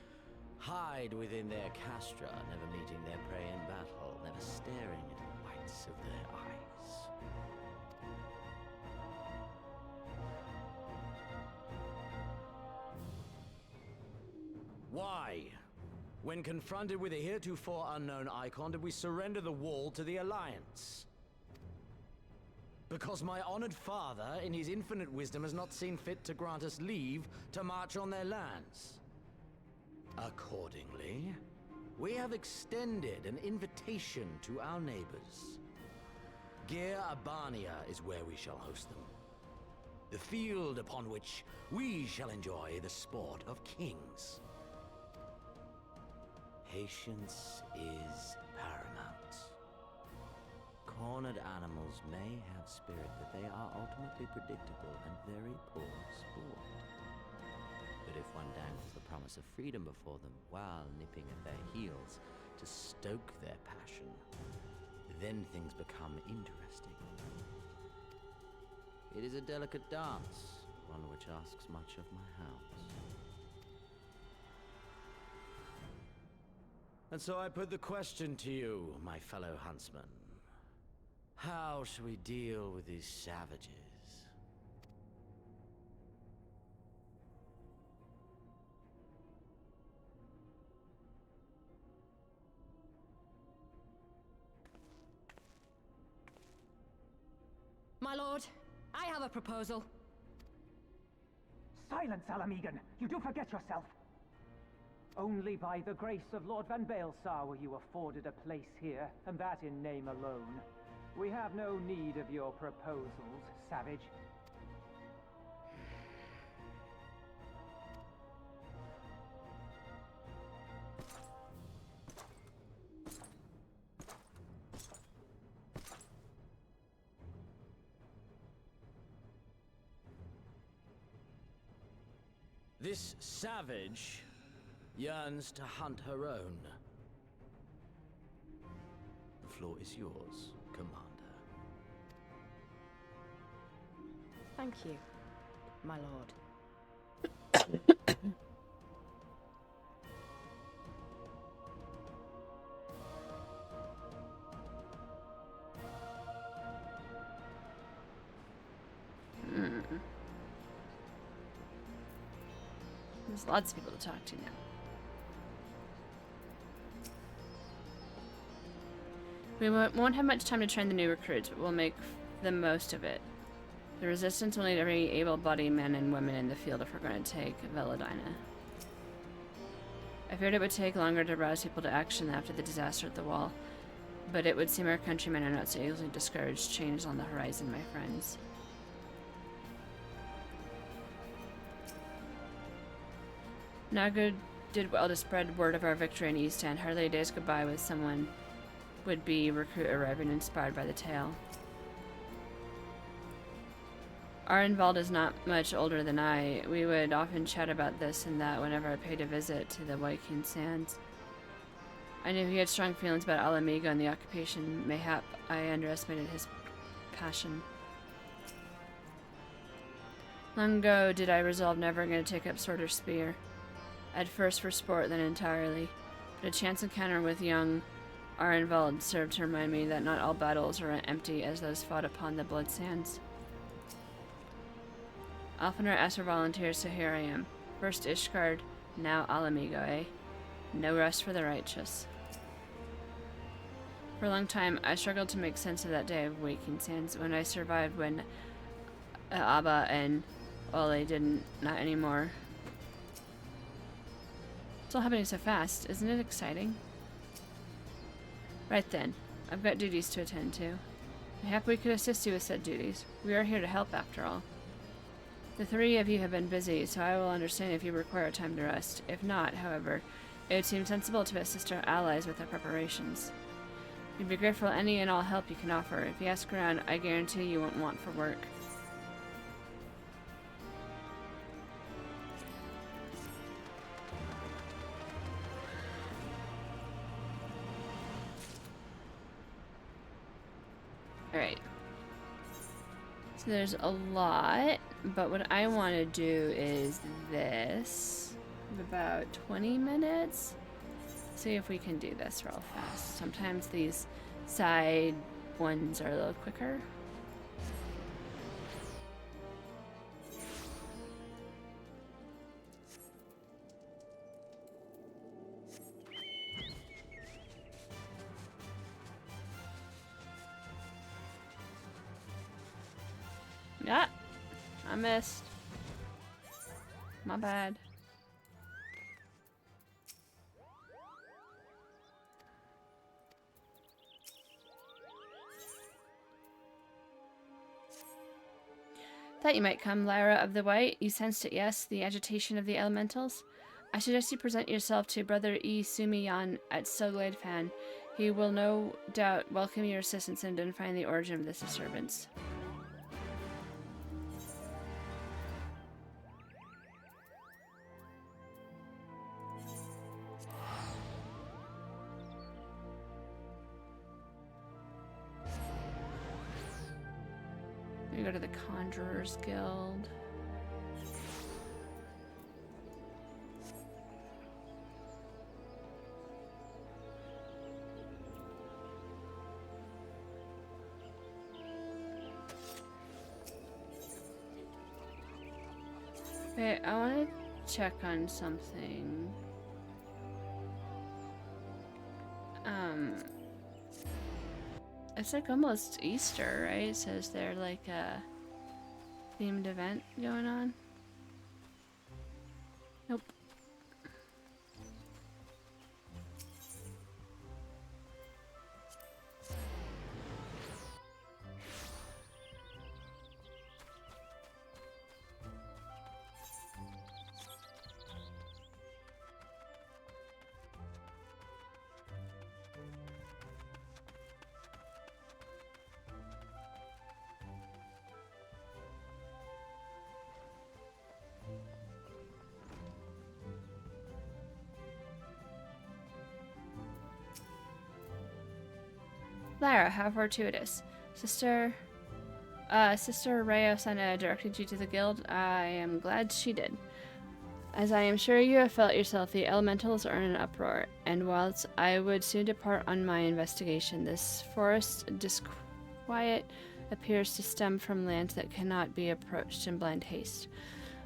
hide within their castra, never meeting their prey in battle, never staring into the whites of their eyes. Why, when confronted with a heretofore unknown icon, did we surrender the wall to the Alliance? Because my honored father, in his infinite wisdom, has not seen fit to grant us leave to march on their lands. Accordingly, we have extended an invitation to our neighbors. Gir Abania is where we shall host them. The field upon which we shall enjoy the sport of kings. Patience is paramount. Cornered animals may have spirit, but they are ultimately predictable and very poor sport. But if one dangles the promise of freedom before them while nipping at their heels to stoke their passion, then things become interesting. It is a delicate dance, one which asks much of my hounds. And so I put the question to you, my fellow huntsman. How shall we deal with these savages? My lord, I have a proposal. Silence, Alamegan! You do forget yourself! Only by the grace of Lord Van Baelsar were you afforded a place here, and that in name alone. We have no need of your proposals, savage. This savage yearns to hunt her own. The floor is yours, Commander. Thank you, my lord. There's lots of people to talk to now. We won't have much time to train the new recruits, but we'll make the most of it. The Resistance will need every able-bodied men and women in the field if we're going to take Veladina. I feared it would take longer to rouse people to action after the disaster at the wall, but it would seem our countrymen are not so easily discouraged. Change is on the horizon, my friends. Naga did well to spread word of our victory in East End. Hardly a day's goodbye with someone would-be recruit arriving inspired by the tale. Arnvald is not much older than I. We would often chat about this and that whenever I paid a visit to the Viking Sands. I knew he had strong feelings about Alamigo and the occupation. Mayhap I underestimated his passion. Long ago did I resolve never again to take up sword or spear. At first for sport, then entirely. But a chance encounter with young Arnvald served to remind me that not all battles are empty as those fought upon the blood sands. Alfener asked for volunteers, so here I am. First Ishgard, now Alamigo, eh? No rest for the righteous. For a long time, I struggled to make sense of that day of Waking Sands. When I survived, when Abba and Ole didn't, not anymore. It's all happening so fast. Isn't it exciting? Right then. I've got duties to attend to. Mayhap we could assist you with said duties. We are here to help, after all. The three of you have been busy, so I will understand if you require time to rest. If not, however, it would seem sensible to assist our allies with their preparations. You'd be grateful for any and all help you can offer. If you ask around, I guarantee you won't want for work. Alright. So there's a lot, but what I want to do is this. About 20 minutes. See if we can do this real fast. Sometimes these side ones are a little quicker. Yeah, I missed. My bad. Thought you might come, Lyra of the White. You sensed it, yes? The agitation of the elementals? I suggest you present yourself to Brother E. Sumiyan at Soglade Fan. He will no doubt welcome your assistance in identifying the origin of this disturbance. We go to the Conjurer's Guild. Okay, I want to check on something. It's like almost Easter, right? So is there like a themed event going on? Nope. Lyra, how fortuitous. Sister Rayosana directed you to the guild. I am glad she did. As I am sure you have felt yourself, the elementals are in an uproar, and whilst I would soon depart on my investigation, this forest disquiet appears to stem from lands that cannot be approached in blind haste.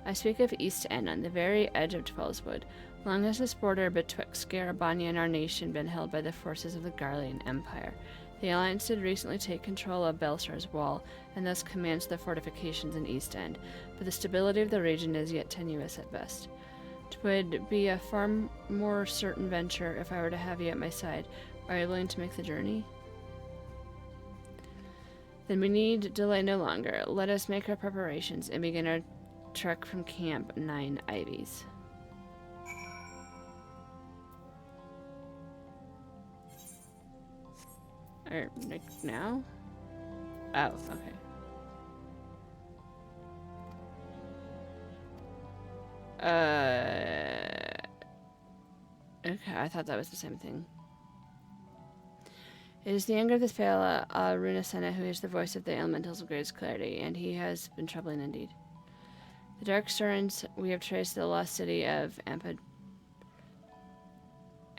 I speak of East End, on the very edge of Twellswood. Long has this border betwixt Garabania and our nation been held by the forces of the Garlean Empire. The Alliance did recently take control of Belsar's Wall, and thus commands the fortifications in East End, but the stability of the region is yet tenuous at best. It would be a far more certain venture if I were to have you at my side. Are you willing to make the journey? Then we need delay no longer. Let us make our preparations and begin our trek from Camp 9 Ivies. Or, like, now? Oh, okay. Okay, I thought that was the same thing. It is the anger of this pale Runasena who is the voice of the elementals of greatest clarity, and he has been troubling indeed. The dark stirrings we have traced to the lost city of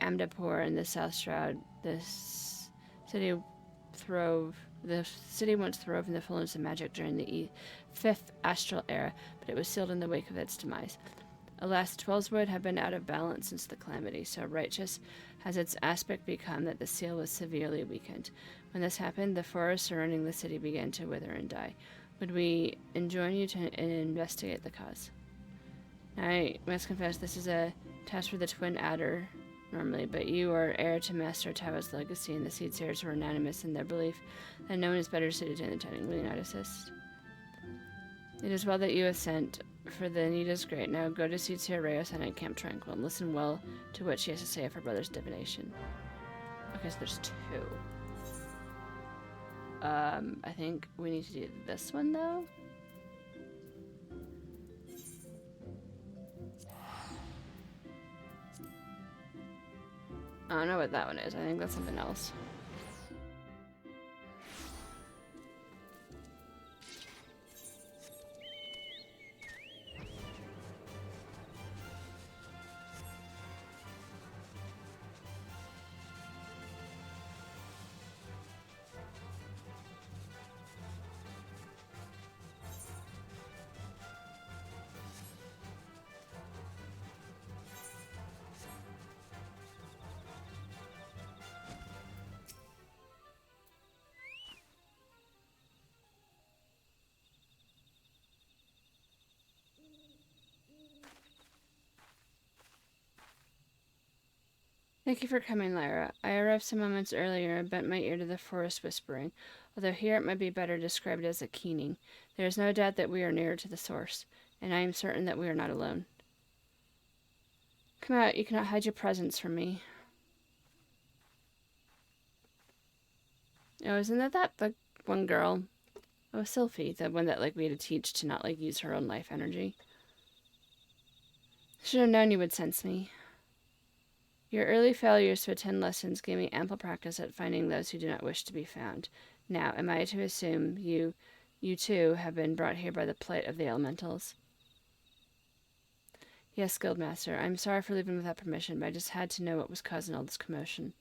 Amdapur in the South Shroud. This city once throve in the fullness of magic during the fifth astral era, but it was sealed in the wake of its demise. Alas, Twellswood have been out of balance since the calamity, so righteous has its aspect become that the seal was severely weakened. When this happened, the forests surrounding the city began to wither and die. Would we enjoin you to investigate the cause? I must confess this is a task for the Twin Adder normally, but you are heir to Master Tawa's legacy, and the Seedseers were unanimous in their belief that no one is better suited to the attending. Will you not assist? It is well that you assent, for the need is great. Now go to Seedseer Reyes and at Camp Tranquil, and listen well to what she has to say of her brother's divination. Okay, so there's two. I think we need to do this one, though. I don't know what that one is. I think that's something else. Thank you for coming, Lyra. I arrived some moments earlier and bent my ear to the forest whispering, although here it might be better described as a keening. There is no doubt that we are nearer to the source, and I am certain that we are not alone. Come out, you cannot hide your presence from me. Oh, isn't that the one girl? Oh, Sylphie, the one that, like, we had to teach to not, like, use her own life energy. Should have known you would sense me. Your early failures to attend lessons gave me ample practice at finding those who do not wish to be found. Now, am I to assume you too have been brought here by the plight of the elementals? Yes, Guildmaster. I'm sorry for leaving without permission, but I just had to know what was causing all this commotion.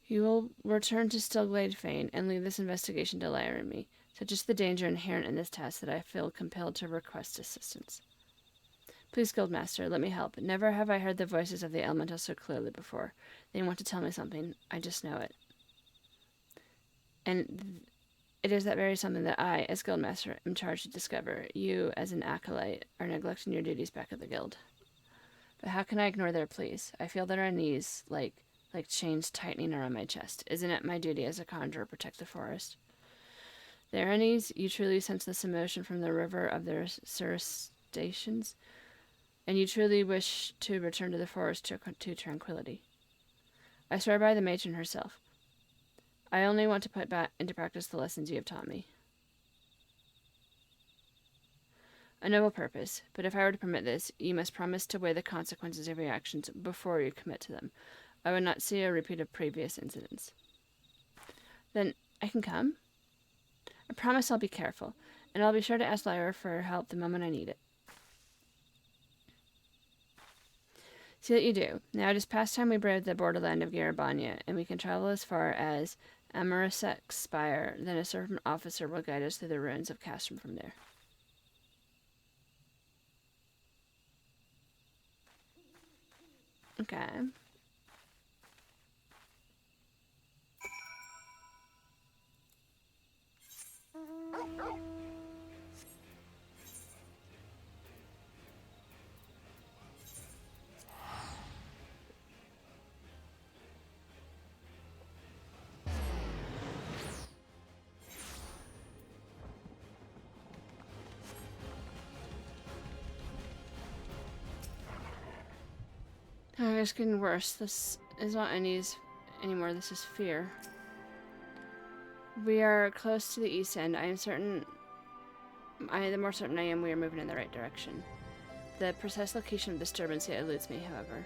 You will return to Stillglade Fane and leave this investigation to Lyra and me. Such is the danger inherent in this task that I feel compelled to request assistance. Please, Guildmaster, let me help. Never have I heard the voices of the elementals so clearly before. They want to tell me something. I just know it. And it is that very something that I, as Guildmaster, am charged to discover. You, as an acolyte, are neglecting your duties back at the guild. But how can I ignore their pleas? I feel their unease, like chains tightening around my chest. Isn't it my duty as a conjurer to protect the forest? Their unease, you truly sense this emotion from the river of their surrestations? And you truly wish to return to the forest to tranquility. I swear by the matron herself. I only want to put back into practice the lessons you have taught me. A noble purpose, but if I were to permit this, you must promise to weigh the consequences of your actions before you commit to them. I would not see a repeat of previous incidents. Then I can come? I promise I'll be careful, and I'll be sure to ask Lyra for help the moment I need it. See that you do. Now it is past time we brave the borderland of Garabanya, and we can travel as far as Amarasek Spire. Then a servant officer will guide us through the ruins of Castrum from there. Okay. Oh, it's getting worse. This is not unease anymore. This is fear. We are close to the east end. I am certain... the more certain I am, we are moving in the right direction. The precise location of disturbance yet eludes me, however.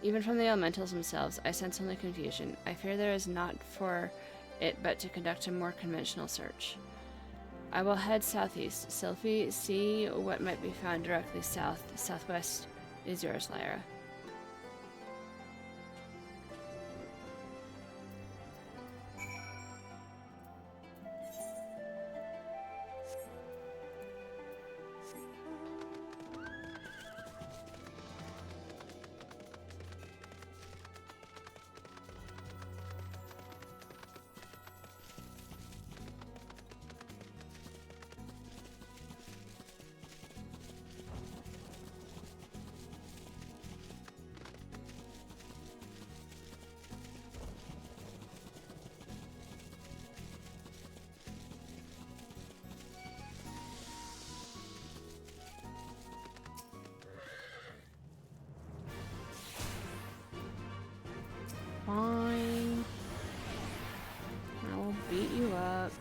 Even from the elementals themselves, I sense only confusion. I fear there is not for it but to conduct a more conventional search. I will head southeast. Sylphie, see what might be found directly south. Southwest is yours, Lyra. Fine. I will beat you up.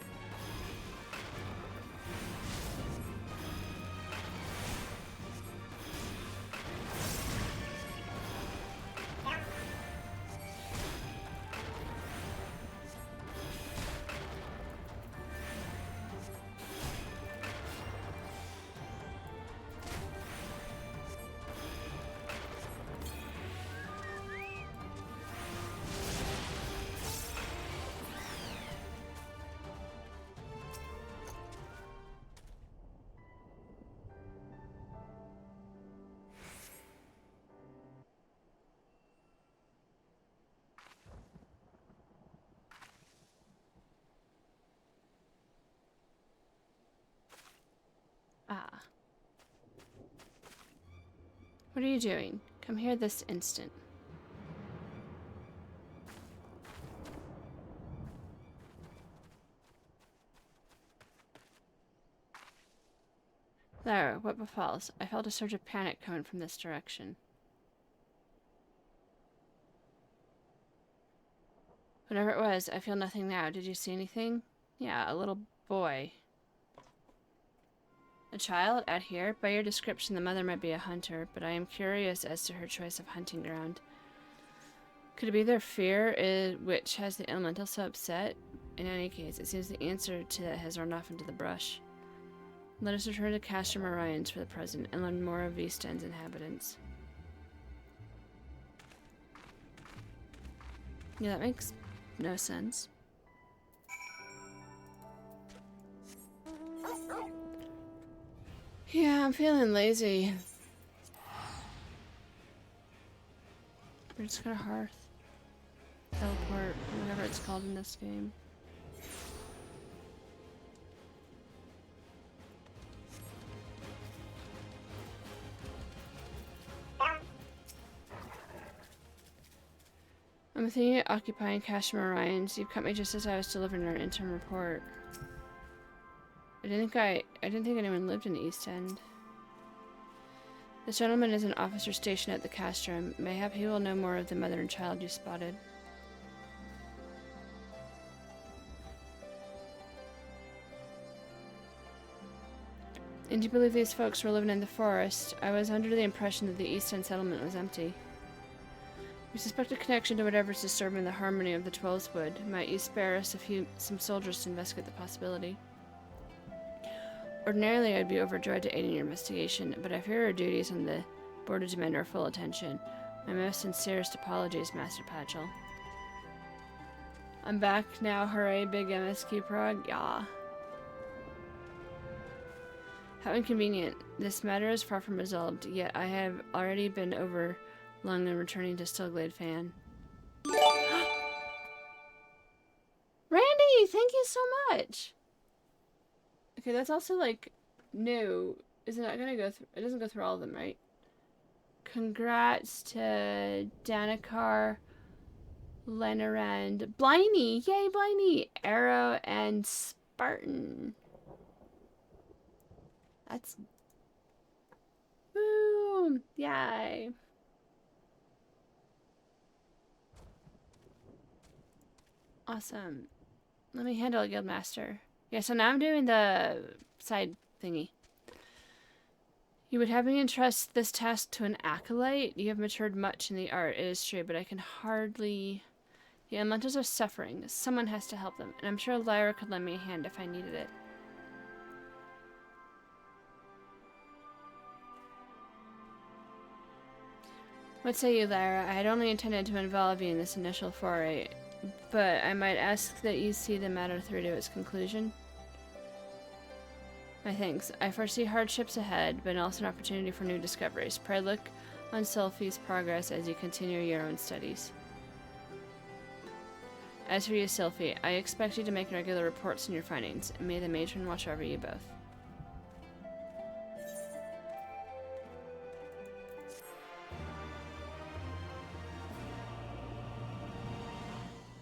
Ah. What are you doing? Come here this instant. Lara, what befalls? I felt a surge of panic coming from this direction. Whatever it was, I feel nothing now. Did you see anything? Yeah, a little boy. A child? Out here? By your description, the mother might be a hunter, but I am curious as to her choice of hunting ground. Could it be their fear which has the elemental so upset? In any case, it seems the answer to that has run off into the brush. Let us return to Castrum Orions for the present and learn more of East End's inhabitants. Yeah, that makes no sense. Yeah, I'm feeling lazy. We're just gonna hearth. Teleport, whatever it's called in this game. I'm thinking of occupying Castrum Orions. You cut me just as I was delivering our interim report. I didn't think anyone lived in the East End. This gentleman is an officer stationed at the castrum. Mayhap he will know more of the mother and child you spotted. And do you believe these folks were living in the forest? I was under the impression that the East End settlement was empty. We suspect a connection to whatever's disturbing the harmony of the Twelves Wood. Might you spare us some soldiers to investigate the possibility? Ordinarily, I'd be overjoyed to aid in your investigation, but I fear our duties on the border demand our full attention. My most sincerest apologies, Master Patchell. I'm back now, hooray, big MSQ prog, yah. How inconvenient. This matter is far from resolved, yet I have already been over long and returning to Stillglade Fan. Randy, thank you so much! Okay, that's also like new. Isn't that gonna go through? It doesn't go through all of them, right? Congrats to Danikar, Lenarend, Bliney, yay Bliney, Arrow, and Spartan. That's boom, yay. Awesome. Let me handle a guildmaster. Yeah, so now I'm doing the side thingy. You would have me entrust this task to an acolyte? You have matured much in the art, it is true, but I can hardly... The elementals are suffering. Someone has to help them, and I'm sure Lyra could lend me a hand if I needed it. What say you, Lyra? I had only intended to involve you in this initial foray, but I might ask that you see the matter through to its conclusion. My thanks. I foresee hardships ahead, but also an opportunity for new discoveries. Pray look on Sylphie's progress as you continue your own studies. As for you, Sylphie, I expect you to make regular reports on your findings, and may the matron watch over you both.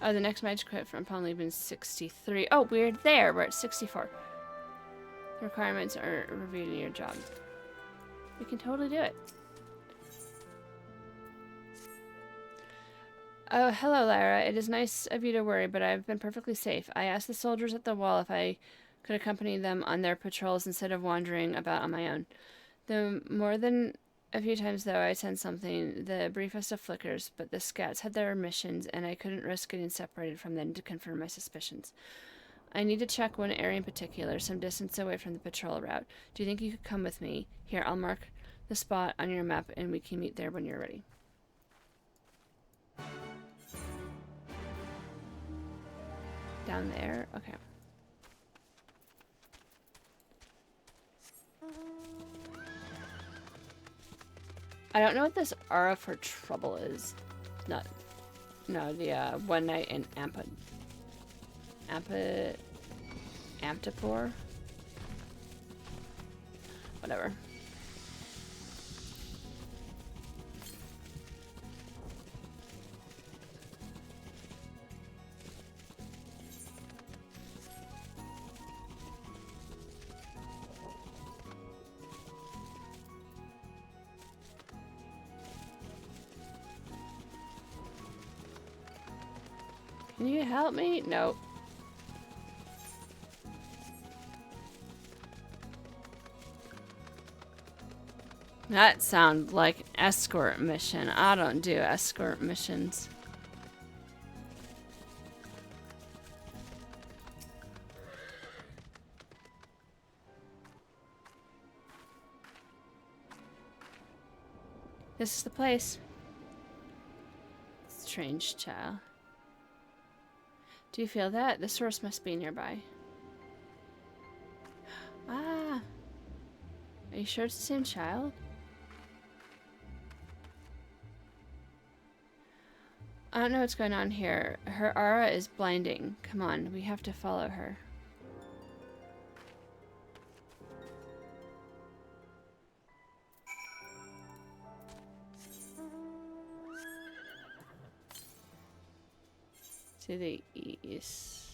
Oh, the next match quit from upon leaving 63. Oh, we're there. We're at 64. The requirements are reviewed in your job. We can totally do it. Oh, hello, Lyra. It is nice of you to worry, but I've been perfectly safe. I asked the soldiers at the wall if I could accompany them on their patrols instead of wandering about on my own. Though more than a few times, though, I sensed something, the briefest of flickers, but the scouts had their missions, and I couldn't risk getting separated from them to confirm my suspicions. I need to check one area in particular, some distance away from the patrol route. Do you think you could come with me? Here, I'll mark the spot on your map, and we can meet there when you're ready. Down there? Okay. I don't know what this aura for trouble is. Not... No, the one night in Amtapur? Whatever. Can you help me? Nope. That sounds like an escort mission. I don't do escort missions. This is the place. Strange child. Do you feel that? The source must be nearby. Ah. Are you sure it's the same child? I don't know what's going on here. Her aura is blinding. Come on, we have to follow her. To the east.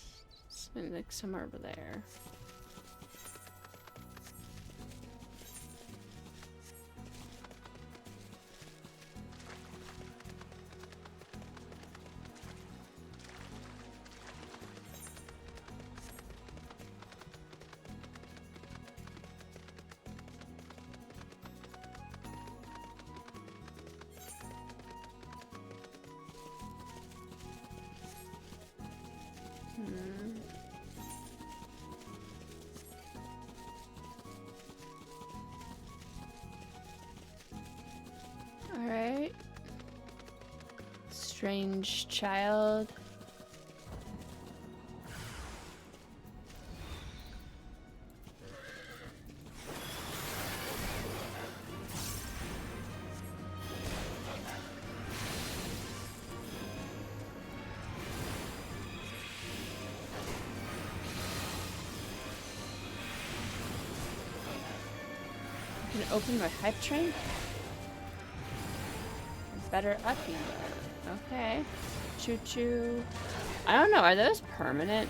It's like somewhere over there. Alright. Strange child. open my hype train? Better up here. Okay. Choo choo. I don't know, are those permanent?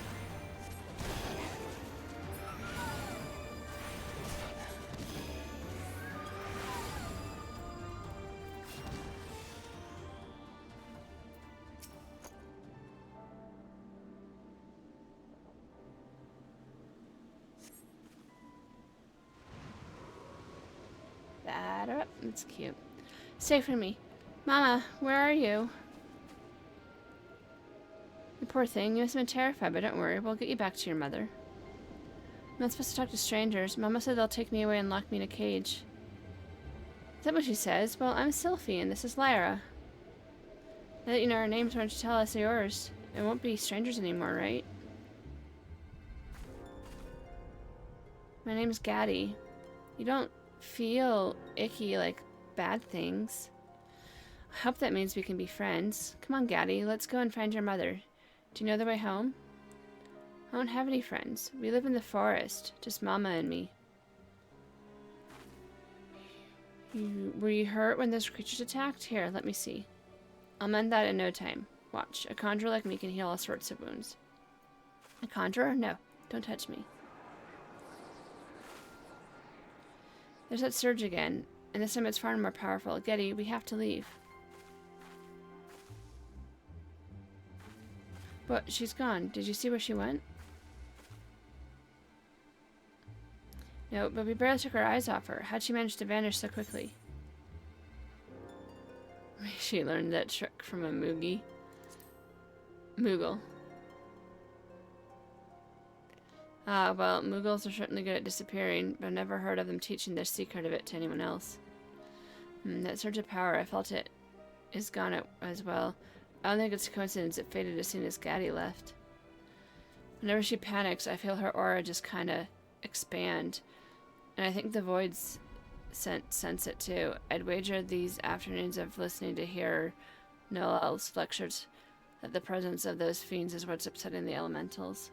Batter up. That's cute. Stay for me. Mama, where are you? You poor thing, you must have been terrified, but don't worry, we'll get you back to your mother. I'm not supposed to talk to strangers. Mama said they'll take me away and lock me in a cage. Is that what she says? Well, I'm Sylphie, and this is Lyra. Now that you know our names, why don't you tell us yours? It won't be strangers anymore, right? My name's Gaddy. You don't feel icky like bad things. I hope that means we can be friends. Come on, Gaddy, let's go and find your mother. Do you know the way home? I don't have any friends. We live in the forest, just Mama and me. Were you hurt when those creatures attacked? Here, let me see. I'll mend that in no time. Watch, a conjurer like me can heal all sorts of wounds. A conjurer? No, don't touch me. There's that surge again, and this time it's far more powerful. Getty, we have to leave. But she's gone. Did you see where she went? No, but we barely took our eyes off her. How'd she manage to vanish so quickly? She learned that trick from a Moogie. Moogle. Ah, well, Moogles are certainly good at disappearing, but I've never heard of them teaching their secret of it to anyone else. That surge of power, I felt it is gone as well. I don't think it's a coincidence it faded as soon as Gaddy left. Whenever she panics, I feel her aura just kind of expand. And I think the voids sense it too. I'd wager these afternoons of listening to hear Noel's lectures that the presence of those fiends is what's upsetting the elementals.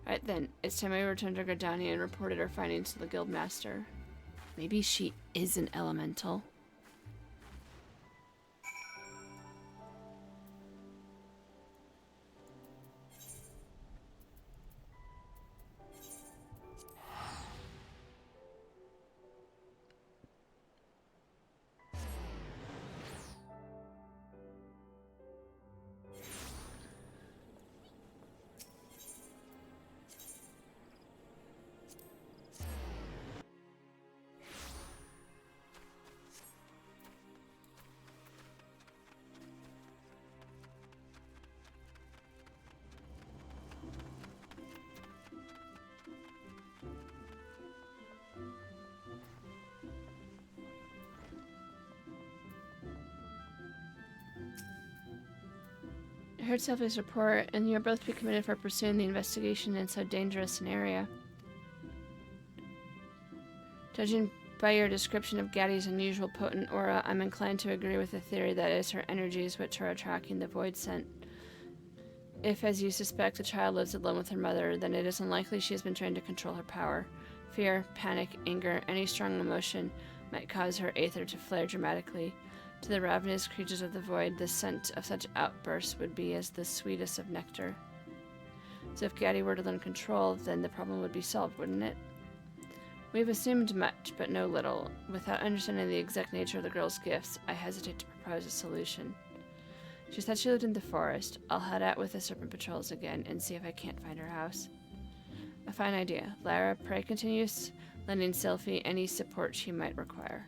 Alright then, it's time we returned to Gridania and reported our findings to the Guildmaster. Maybe she is an elemental. I heard Sylvie's report, and you're both to be committed for pursuing the investigation in so dangerous an area. Judging by your description of Gaddy's unusual potent aura, I'm inclined to agree with the theory that it is her energies which are attracting the void scent. If, as you suspect, the child lives alone with her mother, then it is unlikely she has been trained to control her power. Fear, panic, anger, any strong emotion might cause her aether to flare dramatically. To the ravenous creatures of the void, the scent of such outbursts would be as the sweetest of nectar. So if Gaddy were to learn control, then the problem would be solved, wouldn't it? We've assumed much, but no little. Without understanding the exact nature of the girl's gifts, I hesitate to propose a solution. She said she lived in the forest. I'll head out with the serpent patrols again and see if I can't find her house. A fine idea. Lyra, pray continue lending Sylphie any support she might require.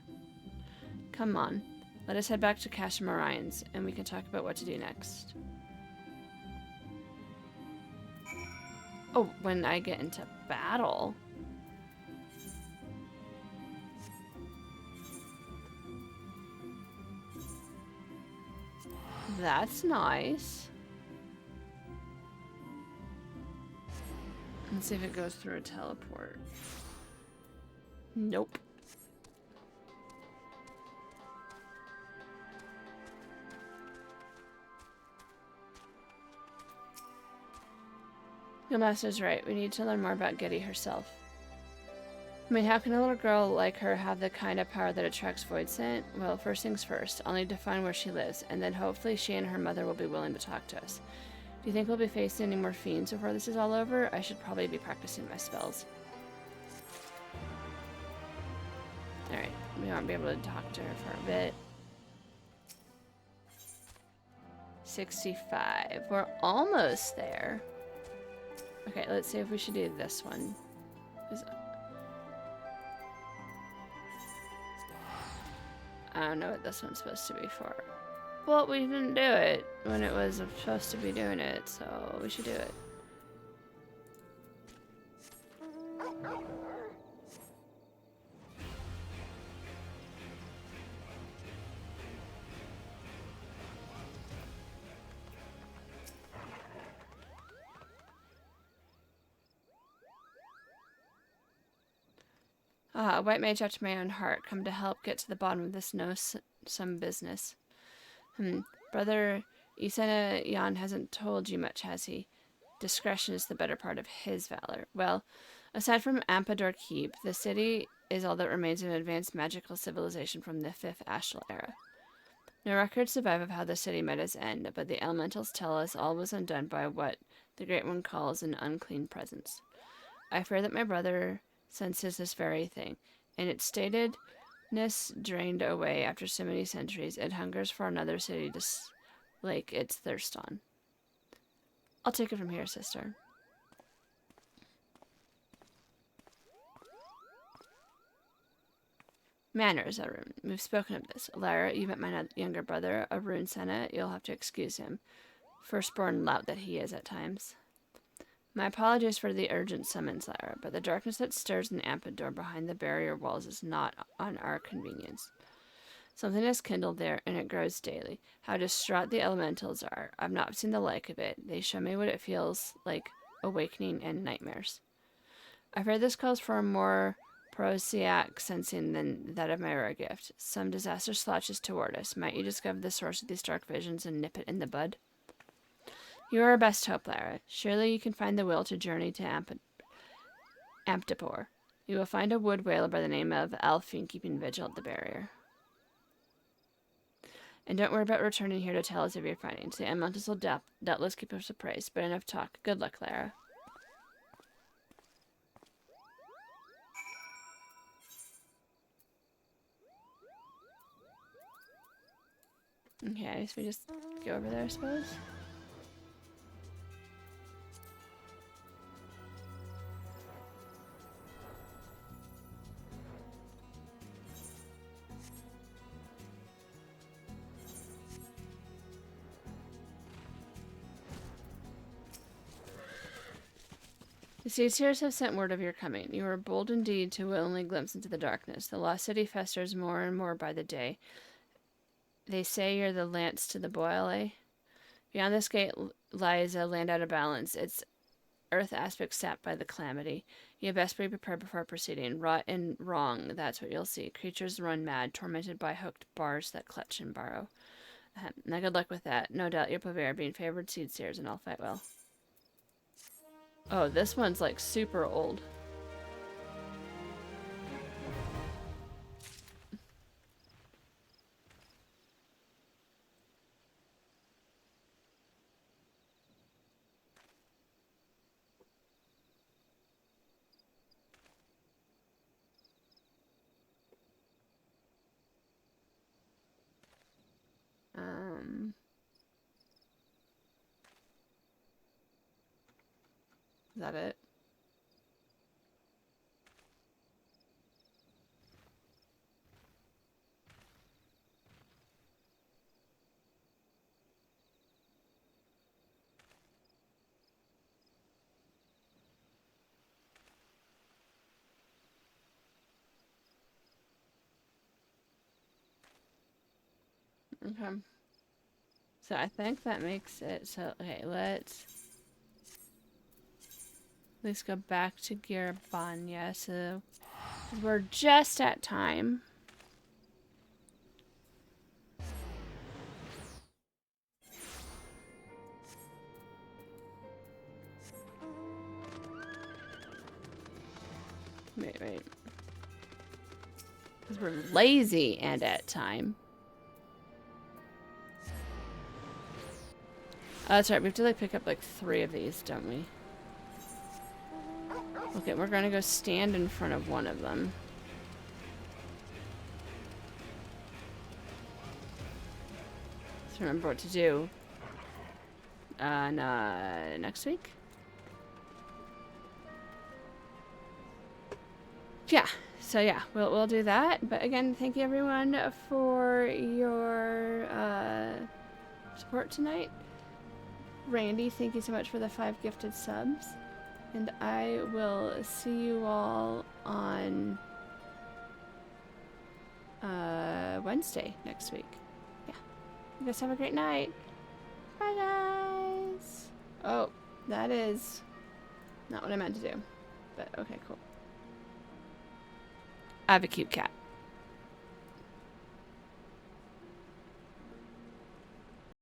Come on. Let us head back to Casham Orion's, and we can talk about what to do next. Oh, when I get into battle. That's nice. Let's see if it goes through a teleport. Nope. Your master's right. We need to learn more about Getty herself. I mean, how can a little girl like her have the kind of power that attracts void scent? Well, first things first, I'll need to find where she lives, and then hopefully she and her mother will be willing to talk to us. Do you think we'll be facing any more fiends before this is all over? I should probably be practicing my spells. Alright, we won't be able to talk to her for a bit. 65. We're almost there. Okay, let's see if we should do this one. I don't know what this one's supposed to be for. Well, we didn't do it when it was supposed to be doing it, so we should do it. A white mage after my own heart, come to help get to the bottom of this some business. Brother Isena Jan hasn't told you much, has he? Discretion is the better part of his valor. Well, aside from Ampador Keep, the city is all that remains of an advanced magical civilization from the 5th Ashtal era. No records survive of how the city met its end, but the elementals tell us all was undone by what the Great One calls an unclean presence. I fear that my brother senses this very thing, and its statedness drained away after so many centuries, it hungers for another city to slake its thirst on. I'll take it from here, sister. Manners, Arun. We've spoken of this. Lara, you met my younger brother, Arun Senna. You'll have to excuse him. Firstborn lout that he is at times. My apologies for the urgent summons, Lara, but the darkness that stirs in Ampador behind the barrier walls is not on our convenience. Something has kindled there, and it grows daily. How distraught the elementals are. I've not seen the like of it. They show me what it feels like, awakening and nightmares. I fear this calls for a more prosaic sensing than that of my rare gift. Some disaster slouches toward us. Might you discover the source of these dark visions and nip it in the bud? You are our best hope, Lara. Surely you can find the will to journey to Amtapor. You will find a wood whaler by the name of Alfine keeping vigil at the barrier. And don't worry about returning here to tell us of your findings. The elementals will doubtless keep us appraised, but enough talk. Good luck, Lara. Okay, so we just go over there, I suppose. The Seers have sent word of your coming. You are bold indeed to willingly glimpse into the darkness. The lost city festers more and more by the day. They say you're the lance to the boil, eh? Beyond this gate lies a land out of balance, its earth aspect sapped by the calamity. You had best be prepared before proceeding. Rot and wrong, that's what you'll see. Creatures run mad, tormented by hooked bars that clutch and burrow. Now good luck with that. No doubt you'll prevail, being favored seed seers, and I'll fight well. Oh, this one's like super old. Is that it? Okay. So I think that makes it so, okay, let's go back to Girabanya. So we're just at time. Wait. Because we're lazy and at time. Oh, that's right. We have to like pick up like 3 of these, don't we? Okay, we're gonna go stand in front of one of them. Let's remember what to do. Next week? Yeah. So yeah, we'll do that. But again, thank you everyone for your support tonight. Randy, thank you so much for the 5 gifted subs. And I will see you all on Wednesday next week. Yeah. You guys have a great night. Bye, guys. Oh, that is not what I meant to do. But okay, cool. I have a cute cat.